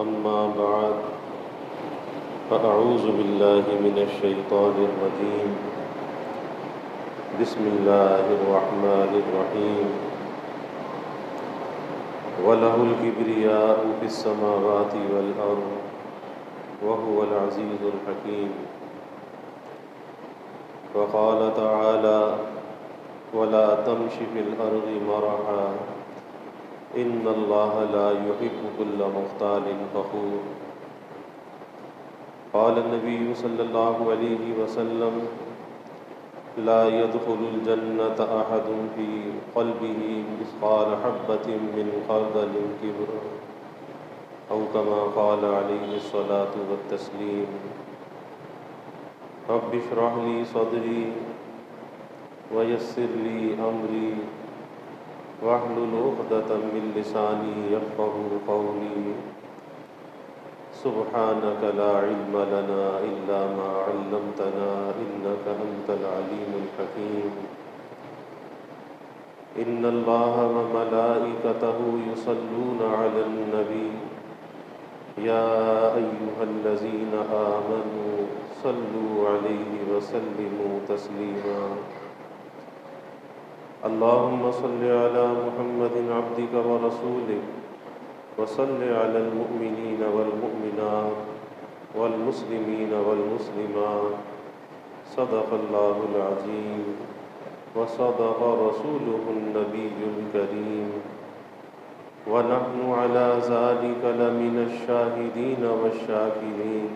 أما بعد فأعوذ بالله من الشيطان الرجيم بسم الله الرحمن الرحيم وله الكبرياء في السماوات والأرض وهو العزيز الحكيم وقال تعالى ولا تمش في الأرض مرحا إن الله لا يحب كل مختال فخور قال النبي صلى الله عليه وسلم لا يدخل الجنة أحد في قلبه مثقال حبة من خردل كبر أو كما قال عليه الصلاة والتسليم رب اشرح لي صدري ويسر لي أمري واحلل عقدة من لساني يفقهوا قولي سبحانك لا علم لنا إلا ما علمتنا إنك أنت العليم الحكيم إن الله وملائكته يصلون على النبي يا أيها الذين آمنوا صلوا عليه وسلموا تسليما اللهم صل على محمد عبدك ورسولك وصل على المؤمنين والمؤمنات والمسلمين والمسلمات صدق الله العظيم وصدق رسوله النبي الكريم ونحن على ذلك لمن الشاهدين والشاكرين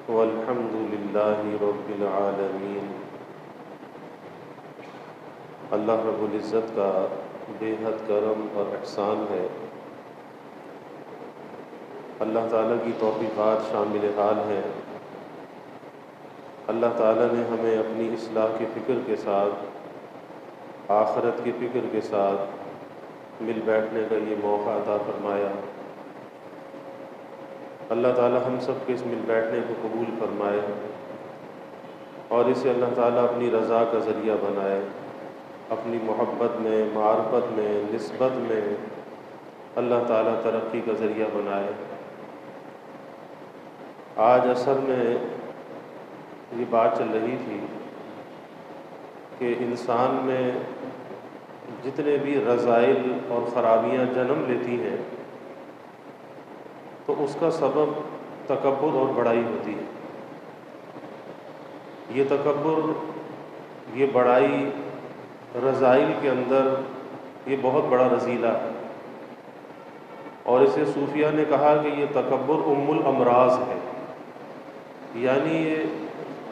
والحمد لله رب العالمين۔ اللہ رب العزت کا بے حد کرم اور احسان ہے، اللہ تعالیٰ کی توفیقات شامل حال ہیں۔ اللہ تعالیٰ نے ہمیں اپنی اصلاح کی فکر کے ساتھ، آخرت کی فکر کے ساتھ مل بیٹھنے کا یہ موقع عطا فرمایا۔ اللہ تعالیٰ ہم سب کے اس مل بیٹھنے کو قبول فرمائے اور اسے اللہ تعالیٰ اپنی رضا کا ذریعہ بنائے، اپنی محبت میں، معرفت میں، نسبت میں اللہ تعالیٰ ترقی کا ذریعہ بنائے۔ آج عصر میں یہ بات چل رہی تھی کہ انسان میں جتنے بھی رذائل اور خرابیاں جنم لیتی ہیں تو اس کا سبب تکبر اور بڑائی ہوتی ہے۔ یہ تکبر، یہ بڑائی رذائل کے اندر یہ بہت بڑا رذیلہ ہے، اور اسے صوفیہ نے کہا کہ یہ تکبر ام الامراض ہے، یعنی یہ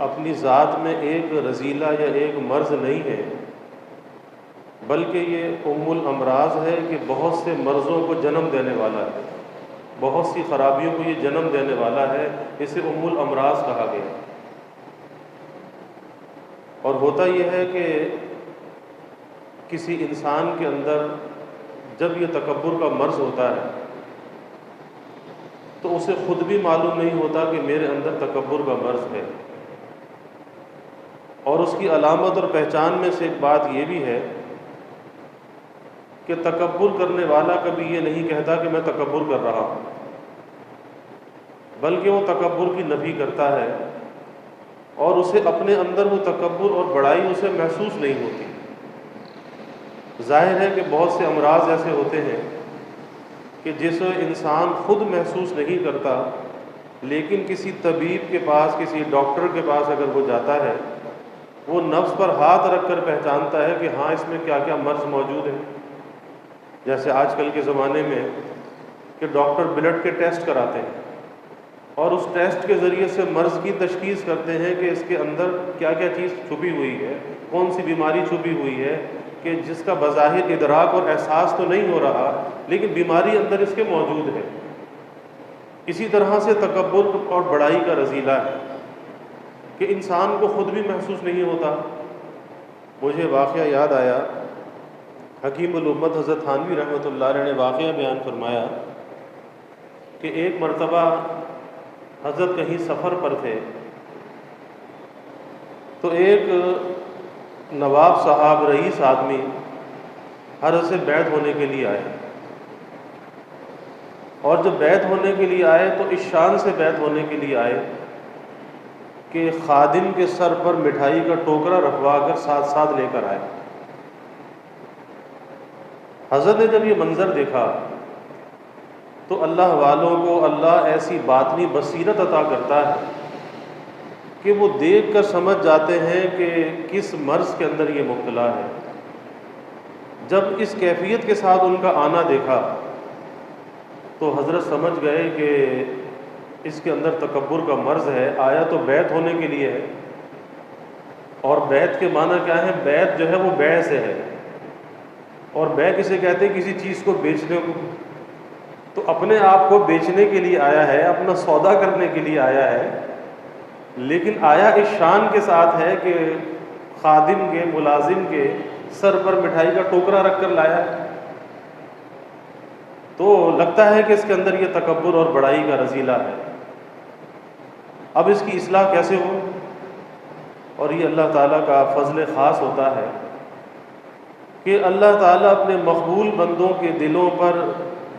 اپنی ذات میں ایک رذیلہ یا ایک مرض نہیں ہے، بلکہ یہ ام الامراض ہے کہ بہت سے مرضوں کو جنم دینے والا ہے، بہت سی خرابیوں کو یہ جنم دینے والا ہے، اسے ام الامراض کہا گیا۔ اور ہوتا یہ ہے کہ کسی انسان کے اندر جب یہ تکبر کا مرض ہوتا ہے تو اسے خود بھی معلوم نہیں ہوتا کہ میرے اندر تکبر کا مرض ہے، اور اس کی علامت اور پہچان میں سے ایک بات یہ بھی ہے کہ تکبر کرنے والا کبھی یہ نہیں کہتا کہ میں تکبر کر رہا ہوں، بلکہ وہ تکبر کی نفی کرتا ہے، اور اسے اپنے اندر وہ تکبر اور بڑائی اسے محسوس نہیں ہوتی۔ ظاہر ہے کہ بہت سے امراض ایسے ہوتے ہیں کہ جسے انسان خود محسوس نہیں کرتا، لیکن کسی طبیب کے پاس، کسی ڈاکٹر کے پاس اگر وہ جاتا ہے، وہ نفس پر ہاتھ رکھ کر پہچانتا ہے کہ ہاں اس میں کیا کیا مرض موجود ہے۔ جیسے آج کل کے زمانے میں کہ ڈاکٹر بلڈ کے ٹیسٹ کراتے ہیں اور اس ٹیسٹ کے ذریعے سے مرض کی تشخیص کرتے ہیں کہ اس کے اندر کیا کیا چیز چھپی ہوئی ہے، کون سی بیماری چھپی ہوئی ہے کہ جس کا بظاہر ادراک اور احساس تو نہیں ہو رہا، لیکن بیماری اندر اس کے موجود ہے۔ اسی طرح سے تکبر اور بڑائی کا رذیلہ ہے کہ انسان کو خود بھی محسوس نہیں ہوتا۔ مجھے واقعہ یاد آیا، حکیم الامت حضرت تھانوی رحمۃ اللہ علیہ نے واقعہ بیان فرمایا کہ ایک مرتبہ حضرت کہیں سفر پر تھے تو ایک نواب صاحب، رئیس آدمی حضرت سے بیعت ہونے کے لیے آئے، اور جب بیعت ہونے کے لیے آئے تو اس شان سے بیعت ہونے کے لیے آئے کہ خادم کے سر پر مٹھائی کا ٹوکرا رکھوا کر ساتھ ساتھ لے کر آئے۔ حضرت نے جب یہ منظر دیکھا تو اللہ والوں کو اللہ ایسی باطنی بصیرت عطا کرتا ہے کہ وہ دیکھ کر سمجھ جاتے ہیں کہ کس مرض کے اندر یہ مبتلا ہے۔ جب اس کیفیت کے ساتھ ان کا آنا دیکھا تو حضرت سمجھ گئے کہ اس کے اندر تکبر کا مرض ہے، آیا تو بیعت ہونے کے لیے ہے، اور بیعت کے معنی کیا ہے؟ بیعت جو ہے وہ بیع سے ہے، اور بیع کسے کہتے ہیں؟ کسی چیز کو بیچنے کو۔ تو اپنے آپ کو بیچنے کے لیے آیا ہے، اپنا سودا کرنے کے لیے آیا ہے، لیکن آیا اس شان کے ساتھ ہے کہ خادم کے، ملازم کے سر پر مٹھائی کا ٹوکرا رکھ کر لایا ہے۔ تو لگتا ہے کہ اس کے اندر یہ تکبر اور بڑائی کا رذیلہ ہے۔ اب اس کی اصلاح کیسے ہو؟ اور یہ اللہ تعالیٰ کا فضل خاص ہوتا ہے کہ اللہ تعالیٰ اپنے مقبول بندوں کے دلوں پر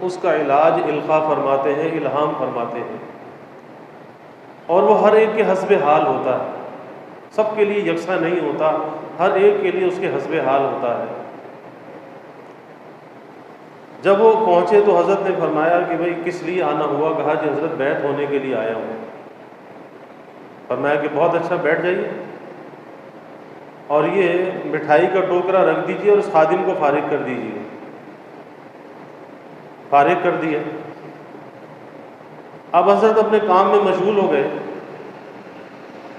اس کا علاج القاء فرماتے ہیں، الہام فرماتے ہیں، اور وہ ہر ایک کے حسب حال ہوتا ہے، سب کے لیے یکساں نہیں ہوتا، ہر ایک کے لیے اس کے حسب حال ہوتا ہے۔ جب وہ پہنچے تو حضرت نے فرمایا کہ بھئی کس لیے آنا ہوا؟ کہا کہ حضرت بیعت ہونے کے لیے آیا ہوں۔ فرمایا کہ بہت اچھا، بیٹھ جائیے اور یہ مٹھائی کا ٹوکرا رکھ دیجیے اور اس خادم کو فارغ کر دیجیے۔ فارغ کر دیا۔ اب حضرت اپنے کام میں مشغول ہو گئے۔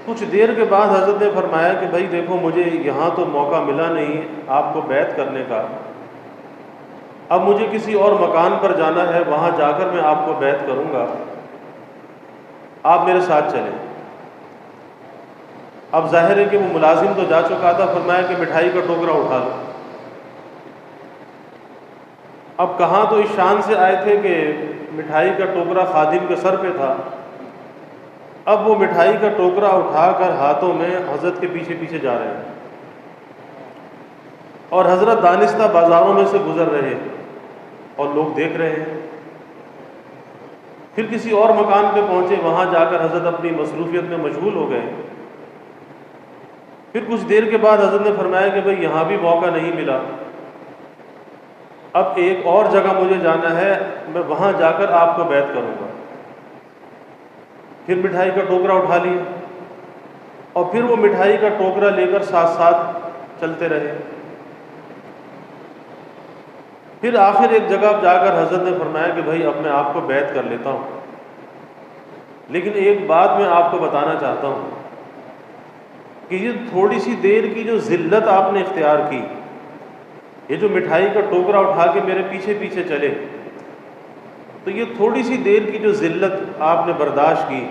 کچھ دیر کے بعد حضرت نے فرمایا کہ بھائی دیکھو، مجھے یہاں تو موقع ملا نہیں آپ کو بیعت کرنے کا، اب مجھے کسی اور مکان پر جانا ہے، وہاں جا کر میں آپ کو بیعت کروں گا، آپ میرے ساتھ چلیں۔ اب ظاہر ہے کہ وہ ملازم تو جا چکا تھا، فرمایا کہ مٹھائی کا ٹوکرا اٹھا لو۔ اب کہاں تو اس شان سے آئے تھے کہ مٹھائی کا ٹوکرا خادم کے سر پہ تھا، اب وہ مٹھائی کا ٹوکرا اٹھا کر ہاتھوں میں حضرت کے پیچھے پیچھے جا رہے ہیں، اور حضرت دانستہ بازاروں میں سے گزر رہے ہیں اور لوگ دیکھ رہے ہیں۔ پھر کسی اور مکان پہ پہنچے، وہاں جا کر حضرت اپنی مصروفیت میں مشغول ہو گئے۔ پھر کچھ دیر کے بعد حضرت نے فرمایا کہ بھئی یہاں بھی موقع نہیں ملا، اب ایک اور جگہ مجھے جانا ہے، میں وہاں جا کر آپ کو بیعت کروں گا۔ پھر مٹھائی کا ٹوکرا اٹھا لیا اور پھر وہ مٹھائی کا ٹوکرا لے کر ساتھ ساتھ چلتے رہے۔ پھر آخر ایک جگہ جا کر حضرت نے فرمایا کہ بھائی اب میں آپ کو بیعت کر لیتا ہوں، لیکن ایک بات میں آپ کو بتانا چاہتا ہوں کہ یہ تھوڑی سی دیر کی جو ذلت آپ نے اختیار کی، یہ جو مٹھائی کا ٹوکرا اٹھا کے میرے پیچھے پیچھے چلے، تو یہ تھوڑی سی دیر کی جو ذلت آپ نے برداشت کی،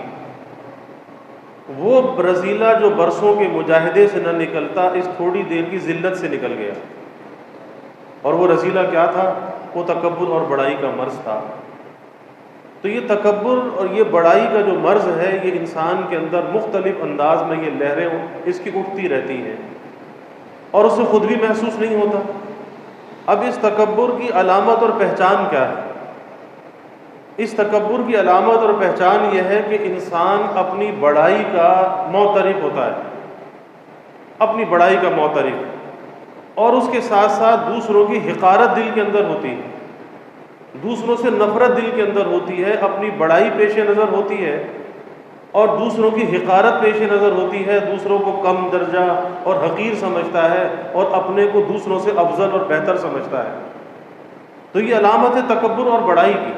وہ رذیلہ جو برسوں کے مجاہدے سے نہ نکلتا، اس تھوڑی دیر کی ذلت سے نکل گیا۔ اور وہ رذیلہ کیا تھا؟ وہ تکبر اور بڑائی کا مرض تھا۔ تو یہ تکبر اور یہ بڑائی کا جو مرض ہے، یہ انسان کے اندر مختلف انداز میں یہ لہریں اس کی اٹھتی رہتی ہیں اور اسے خود بھی محسوس نہیں ہوتا۔ اب اس تکبر کی علامت اور پہچان کیا ہے؟ اس تکبر کی علامت اور پہچان یہ ہے کہ انسان اپنی بڑائی کا معترف ہوتا ہے، اپنی بڑائی کا معترف، اور اس کے ساتھ ساتھ دوسروں کی حقارت دل کے اندر ہوتی ہے، دوسروں سے نفرت دل کے اندر ہوتی ہے، اپنی بڑائی پیش نظر ہوتی ہے اور دوسروں کی حقارت پیش نظر ہوتی ہے، دوسروں کو کم درجہ اور حقیر سمجھتا ہے اور اپنے کو دوسروں سے افضل اور بہتر سمجھتا ہے۔ تو یہ علامت ہے تکبر اور بڑائی کی۔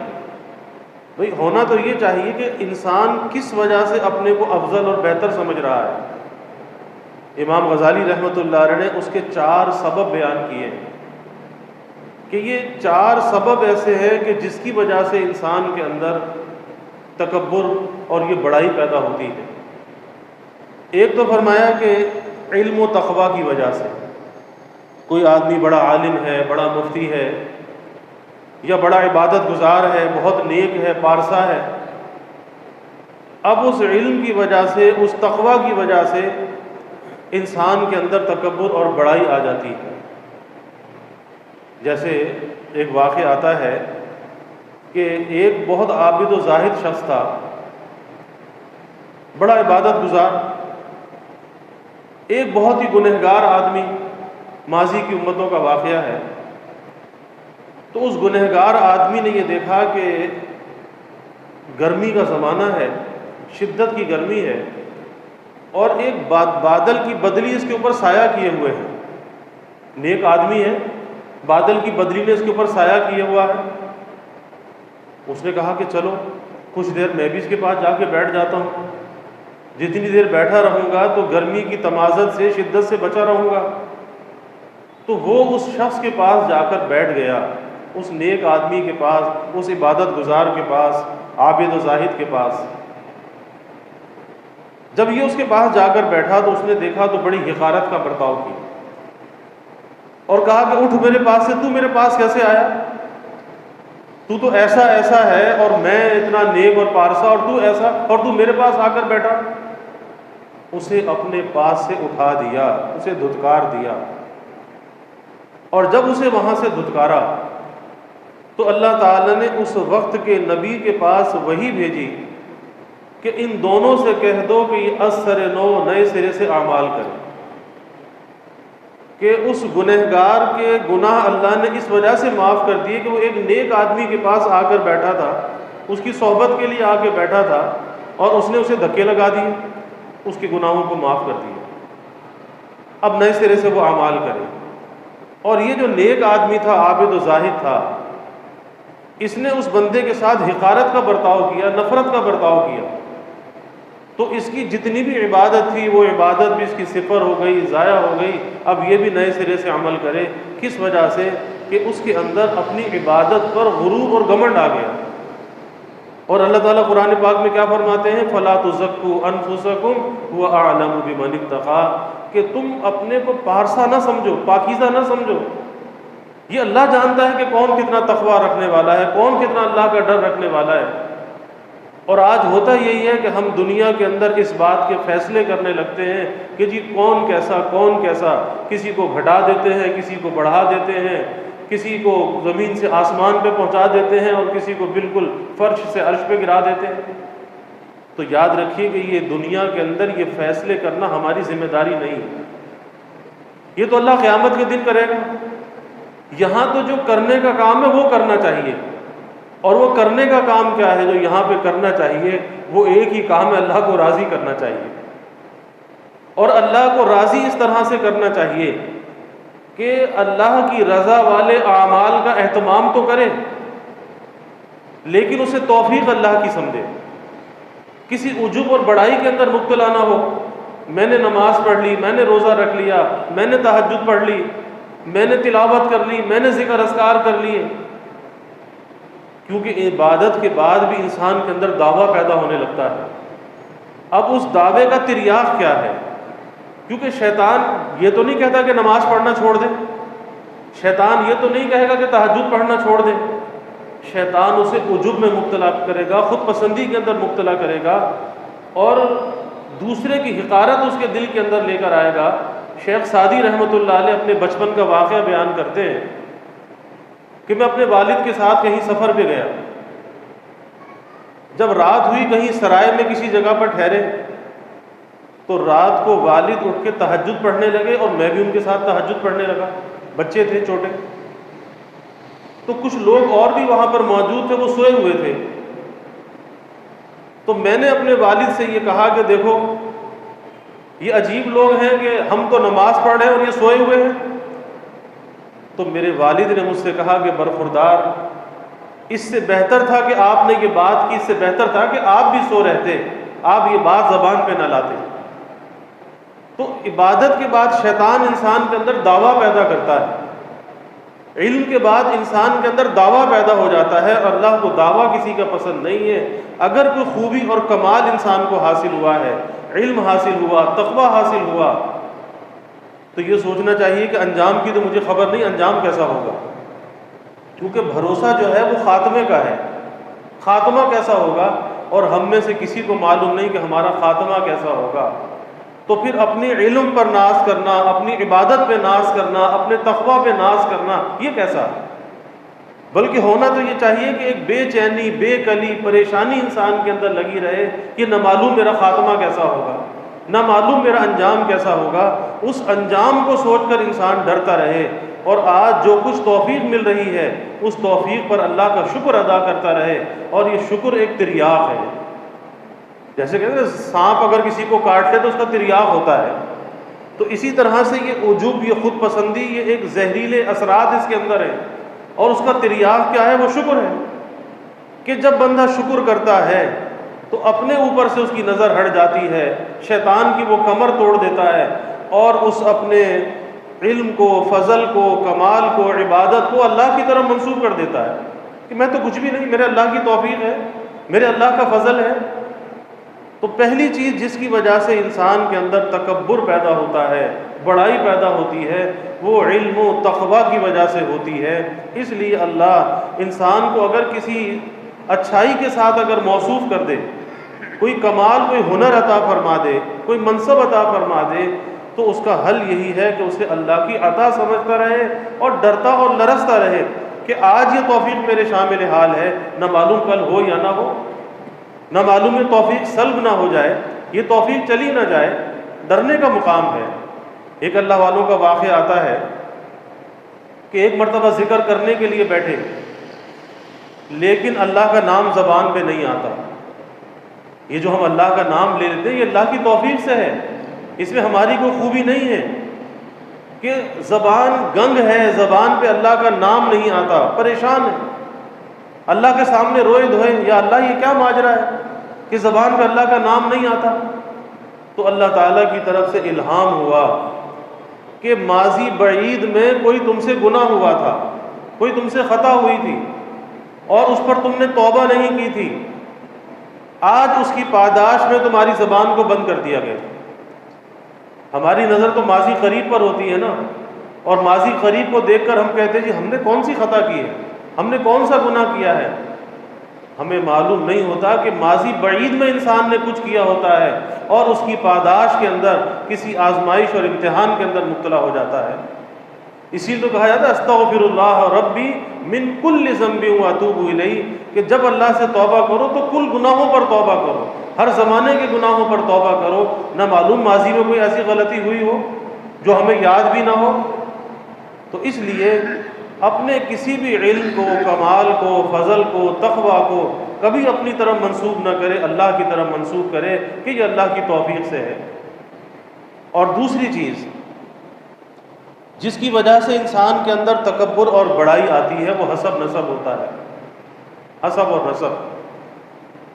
بھئی ہونا تو یہ چاہیے کہ انسان کس وجہ سے اپنے کو افضل اور بہتر سمجھ رہا ہے۔ امام غزالی رحمۃ اللہ علیہ نے اس کے 4 سبب بیان کیے کہ یہ 4 سبب ایسے ہیں کہ جس کی وجہ سے انسان کے اندر تکبر اور یہ بڑائی پیدا ہوتی ہے۔ ایک تو فرمایا کہ علم و تقویٰ کی وجہ سے، کوئی آدمی بڑا عالم ہے، بڑا مفتی ہے، یا بڑا عبادت گزار ہے، بہت نیک ہے، پارسا ہے، اب اس علم کی وجہ سے، اس تقویٰ کی وجہ سے انسان کے اندر تکبر اور بڑائی آ جاتی ہے۔ جیسے ایک واقعہ آتا ہے کہ ایک بہت عابد و زاہد شخص تھا، بڑا عبادت گزار، ایک بہت ہی گنہگار آدمی، ماضی کی امتوں کا واقعہ ہے۔ تو اس گنہگار آدمی نے یہ دیکھا کہ گرمی کا زمانہ ہے، شدت کی گرمی ہے، اور ایک بادل کی بدلی اس کے اوپر سایہ کیے ہوئے ہے۔ نیک آدمی ہے، بادل کی بدلی نے اس کے اوپر سایہ کیے ہوا ہے۔ اس نے کہا کہ چلو کچھ دیر میں بھی اس کے پاس جا کے بیٹھ جاتا ہوں، جتنی دیر بیٹھا رہوں گا تو گرمی کی تمازت سے، شدت سے بچا رہوں گا۔ تو وہ اس شخص کے پاس جا کر بیٹھ گیا، اس نیک آدمی کے پاس، اس عبادت گزار کے پاس، عابد و زاہد کے پاس۔ جب یہ اس کے پاس جا کر بیٹھا تو اس نے دیکھا تو بڑی حقارت کا برتاؤ کی، اور کہا کہ اٹھ میرے پاس سے، تو میرے پاس کیسے آیا؟ تو ایسا ایسا ہے، اور میں اتنا نیک اور پارسا، اور تو ایسا، اور تو میرے پاس آ کر بیٹھا۔ اسے اپنے پاس سے اٹھا دیا، اسے دھتکار دیا، اور جب اسے وہاں سے دھتکارا تو اللہ تعالیٰ نے اس وقت کے نبی کے پاس وحی بھیجی کہ ان دونوں سے کہہ دو کہ یہ از سر نو نئے سرے سے اعمال کریں، کہ اس گنہگار کے گناہ اللہ نے اس وجہ سے معاف کر دیے کہ وہ ایک نیک آدمی کے پاس آ کر بیٹھا تھا، اس کی صحبت کے لیے آ کے بیٹھا تھا، اور اس نے اسے دھکے لگا دیے، اس کے گناہوں کو معاف کر دیا۔ اب نئے سرے سے وہ اعمال کرے۔ اور یہ جو نیک آدمی تھا، عابد و زاہد تھا، اس نے اس بندے کے ساتھ حقارت کا برتاؤ کیا، نفرت کا برتاؤ کیا، تو اس کی جتنی بھی عبادت تھی وہ عبادت بھی اس کی صفر ہو گئی، ضائع ہو گئی۔ اب یہ بھی نئے سرے سے عمل کرے، کس وجہ سے؟ کہ اس کے اندر اپنی عبادت پر غرور اور گھمنڈ آ گیا۔ اور اللہ تعالیٰ قرآن پاک میں کیا فرماتے ہیں؟ فَلَا تُزَكُّوا أَنفُسَكُمْ هُوَ أَعْلَمُ بِمَنِ اتَّقَىٰ، کہ تم اپنے کو پارسا نہ سمجھو، پاکیزہ نہ سمجھو۔ یہ اللہ جانتا ہے کہ کون کتنا تقویٰ رکھنے والا ہے، کون کتنا اللہ کا ڈر رکھنے والا ہے۔ اور آج ہوتا یہی ہے کہ ہم دنیا کے اندر اس بات کے فیصلے کرنے لگتے ہیں کہ جی کون کیسا، کون کیسا، کسی کو گھٹا دیتے ہیں، کسی کو بڑھا دیتے ہیں، کسی کو زمین سے آسمان پہ پہنچا دیتے ہیں، اور کسی کو بالکل فرش سے عرش پہ گرا دیتے ہیں۔ تو یاد رکھیے کہ یہ دنیا کے اندر یہ فیصلے کرنا ہماری ذمہ داری نہیں ہے، یہ تو اللہ قیامت کے دن کرے گا۔ یہاں تو جو کرنے کا کام ہے وہ کرنا چاہیے، اور وہ کرنے کا کام کیا ہے جو یہاں پہ کرنا چاہیے؟ وہ ایک ہی کام ہے، اللہ کو راضی کرنا چاہیے۔ اور اللہ کو راضی اس طرح سے کرنا چاہیے کہ اللہ کی رضا والے اعمال کا اہتمام تو کرے، لیکن اسے توفیق اللہ کی سمجھے، کسی عجب اور بڑائی کے اندر مبتلا نہ ہو۔ میں نے نماز پڑھ لی، میں نے روزہ رکھ لیا، میں نے تہجد پڑھ لی، میں نے تلاوت کر لی، میں نے ذکر اذکار کر لیے، کیونکہ عبادت کے بعد بھی انسان کے اندر دعویٰ پیدا ہونے لگتا ہے۔ اب اس دعوے کا تریاق کیا ہے؟ کیونکہ شیطان یہ تو نہیں کہتا کہ نماز پڑھنا چھوڑ دیں، شیطان یہ تو نہیں کہے گا کہ تہجد پڑھنا چھوڑ دیں، شیطان اسے عجب میں مبتلا کرے گا، خود پسندی کے اندر مبتلا کرے گا، اور دوسرے کی حقارت اس کے دل کے اندر لے کر آئے گا۔ شیخ سعدی رحمۃ اللہ علیہ اپنے بچپن کا واقعہ بیان کرتے ہیں کہ میں اپنے والد کے ساتھ کہیں سفر پہ گیا، جب رات ہوئی کہیں سرائے میں کسی جگہ پر ٹھہرے، تو رات کو والد اٹھ کے تہجد پڑھنے لگے، اور میں بھی ان کے ساتھ تہجد پڑھنے لگا، بچے تھے چھوٹے، تو کچھ لوگ اور بھی وہاں پر موجود تھے، وہ سوئے ہوئے تھے۔ تو میں نے اپنے والد سے یہ کہا کہ دیکھو یہ عجیب لوگ ہیں کہ ہم تو نماز پڑھ رہے ہیں اور یہ سوئے ہوئے ہیں۔ تو میرے والد نے مجھ سے کہا کہ برخوردار، اس سے بہتر تھا کہ آپ نے یہ بات کی، اس سے بہتر تھا کہ آپ بھی سو رہتے، آپ یہ بات زبان پہ نہ لاتے۔ تو عبادت کے بعد شیطان انسان کے اندر دعویٰ پیدا کرتا ہے، علم کے بعد انسان کے اندر دعویٰ پیدا ہو جاتا ہے، اور اللہ کو دعویٰ کسی کا پسند نہیں ہے۔ اگر کوئی خوبی اور کمال انسان کو حاصل ہوا ہے، علم حاصل ہوا، تقویٰ حاصل ہوا، تو یہ سوچنا چاہیے کہ انجام کی تو مجھے خبر نہیں، انجام کیسا ہوگا، کیونکہ بھروسہ جو ہے وہ خاتمے کا ہے، خاتمہ کیسا ہوگا، اور ہم میں سے کسی کو معلوم نہیں کہ ہمارا خاتمہ کیسا ہوگا۔ تو پھر اپنی علم پر ناز کرنا، اپنی عبادت پہ ناز کرنا، اپنے تقویٰ پہ ناز کرنا، یہ کیسا؟ بلکہ ہونا تو یہ چاہیے کہ ایک بے چینی، بے کلی، پریشانی انسان کے اندر لگی رہے کہ نہ معلوم میرا خاتمہ کیسا ہوگا، نہ معلوم میرا انجام کیسا ہوگا۔ اس انجام کو سوچ کر انسان ڈرتا رہے، اور آج جو کچھ توفیق مل رہی ہے اس توفیق پر اللہ کا شکر ادا کرتا رہے، اور یہ شکر ایک تریاق ہے۔ جیسے کہتے ہیں سانپ اگر کسی کو کاٹ لے تو اس کا تریاق ہوتا ہے، تو اسی طرح سے یہ عجب، یہ خود پسندی، یہ ایک زہریلے اثرات اس کے اندر ہیں، اور اس کا تریاق کیا ہے؟ وہ شکر ہے کہ جب بندہ شکر کرتا ہے تو اپنے اوپر سے اس کی نظر ہٹ جاتی ہے، شیطان کی وہ کمر توڑ دیتا ہے، اور اس اپنے علم کو، فضل کو، کمال کو، عبادت کو اللہ کی طرف منسوب کر دیتا ہے کہ میں تو کچھ بھی نہیں، میرے اللہ کی توفیق ہے، میرے اللہ کا فضل ہے۔ تو پہلی چیز جس کی وجہ سے انسان کے اندر تکبر پیدا ہوتا ہے، بڑائی پیدا ہوتی ہے، وہ علم و تقویٰ کی وجہ سے ہوتی ہے۔ اس لیے اللہ انسان کو اگر کسی اچھائی کے ساتھ اگر موصوف کر دے، کوئی کمال، کوئی ہنر عطا فرما دے، کوئی منصب عطا فرما دے، تو اس کا حل یہی ہے کہ اسے اللہ کی عطا سمجھتا رہے اور ڈرتا اور لرزتا رہے کہ آج یہ توفیق میرے شامل حال ہے، نہ معلوم کل ہو یا نہ ہو، نہ معلوم یہ توفیق سلب نہ ہو جائے، یہ توفیق چلی نہ جائے۔ ڈرنے کا مقام ہے۔ ایک اللہ والوں کا واقعہ آتا ہے کہ ایک مرتبہ ذکر کرنے کے لیے بیٹھے، لیکن اللہ کا نام زبان پہ نہیں آتا۔ یہ جو ہم اللہ کا نام لے لیتے ہیں یہ اللہ کی توفیق سے ہے، اس میں ہماری کوئی خوبی نہیں ہے کہ زبان گنگ ہے، زبان پہ اللہ کا نام نہیں آتا، پریشان ہے، اللہ کے سامنے روئے دھوئے، یا اللہ یہ کیا ماجرا ہے کہ زبان پہ اللہ کا نام نہیں آتا؟ تو اللہ تعالیٰ کی طرف سے الہام ہوا کہ ماضی بعید میں کوئی تم سے گناہ ہوا تھا، کوئی تم سے خطا ہوئی تھی اور اس پر تم نے توبہ نہیں کی تھی، آج اس کی پاداش میں تمہاری زبان کو بند کر دیا گیا۔ ہماری نظر تو ماضی قریب پر ہوتی ہے نا، اور ماضی قریب کو دیکھ کر ہم کہتے ہیں جی ہم نے کون سی خطا کی ہے، ہم نے کون سا گناہ کیا ہے۔ ہمیں معلوم نہیں ہوتا کہ ماضی بعید میں انسان نے کچھ کیا ہوتا ہے اور اس کی پاداش کے اندر کسی آزمائش اور امتحان کے اندر مبتلا ہو جاتا ہے۔ اسی لیے تو کہا جاتا ہے استغفر اللہ ربی من کل ذنب واتوب الیہ، کہ جب اللہ سے توبہ کرو تو کل گناہوں پر توبہ کرو، ہر زمانے کے گناہوں پر توبہ کرو، نہ معلوم ماضی میں کوئی ایسی غلطی ہوئی ہو جو ہمیں یاد بھی نہ ہو۔ تو اس لیے اپنے کسی بھی علم کو، کمال کو، فضل کو، تقویٰ کو کبھی اپنی طرف منسوب نہ کرے، اللہ کی طرف منسوب کرے کہ یہ اللہ کی توفیق سے ہے۔ اور دوسری چیز جس کی وجہ سے انسان کے اندر تکبر اور بڑائی آتی ہے وہ حسب نسب ہوتا ہے۔ حسب اور نسب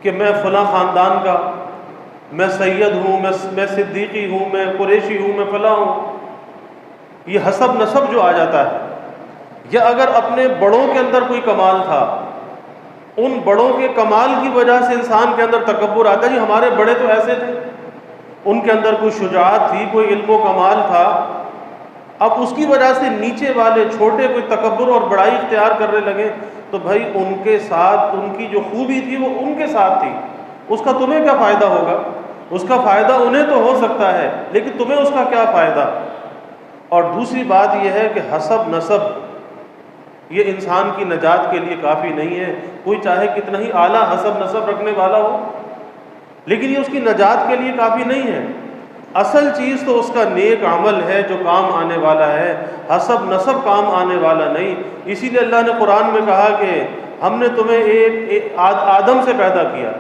کہ میں فلاں خاندان کا، میں سید ہوں، میں صدیقی ہوں، میں قریشی ہوں، میں فلاں ہوں، یہ حسب نسب جو آ جاتا ہے، یا اگر اپنے بڑوں کے اندر کوئی کمال تھا، ان بڑوں کے کمال کی وجہ سے انسان کے اندر تکبر آتا ہے، جی ہمارے بڑے تو ایسے تھے، ان کے اندر کوئی شجاعت تھی، کوئی علم و کمال تھا، اب اس کی وجہ سے نیچے والے چھوٹے کوئی تکبر اور بڑائی اختیار کرنے لگے، تو بھائی ان کے ساتھ ان کی جو خوبی تھی وہ ان کے ساتھ تھی، اس کا تمہیں کیا فائدہ ہوگا؟ اس کا فائدہ انہیں تو ہو سکتا ہے لیکن تمہیں اس کا کیا فائدہ؟ اور دوسری بات یہ ہے کہ حسب نسب یہ انسان کی نجات کے لیے کافی نہیں ہے، کوئی چاہے کتنا ہی اعلیٰ حسب نسب رکھنے والا ہو لیکن یہ اس کی نجات کے لیے کافی نہیں ہے۔ اصل چیز تو اس کا نیک عمل ہے جو کام آنے والا ہے، حسب نسب کام آنے والا نہیں۔ اسی لیے اللہ نے قرآن میں کہا کہ ہم نے تمہیں ایک آدم سے پیدا کیا،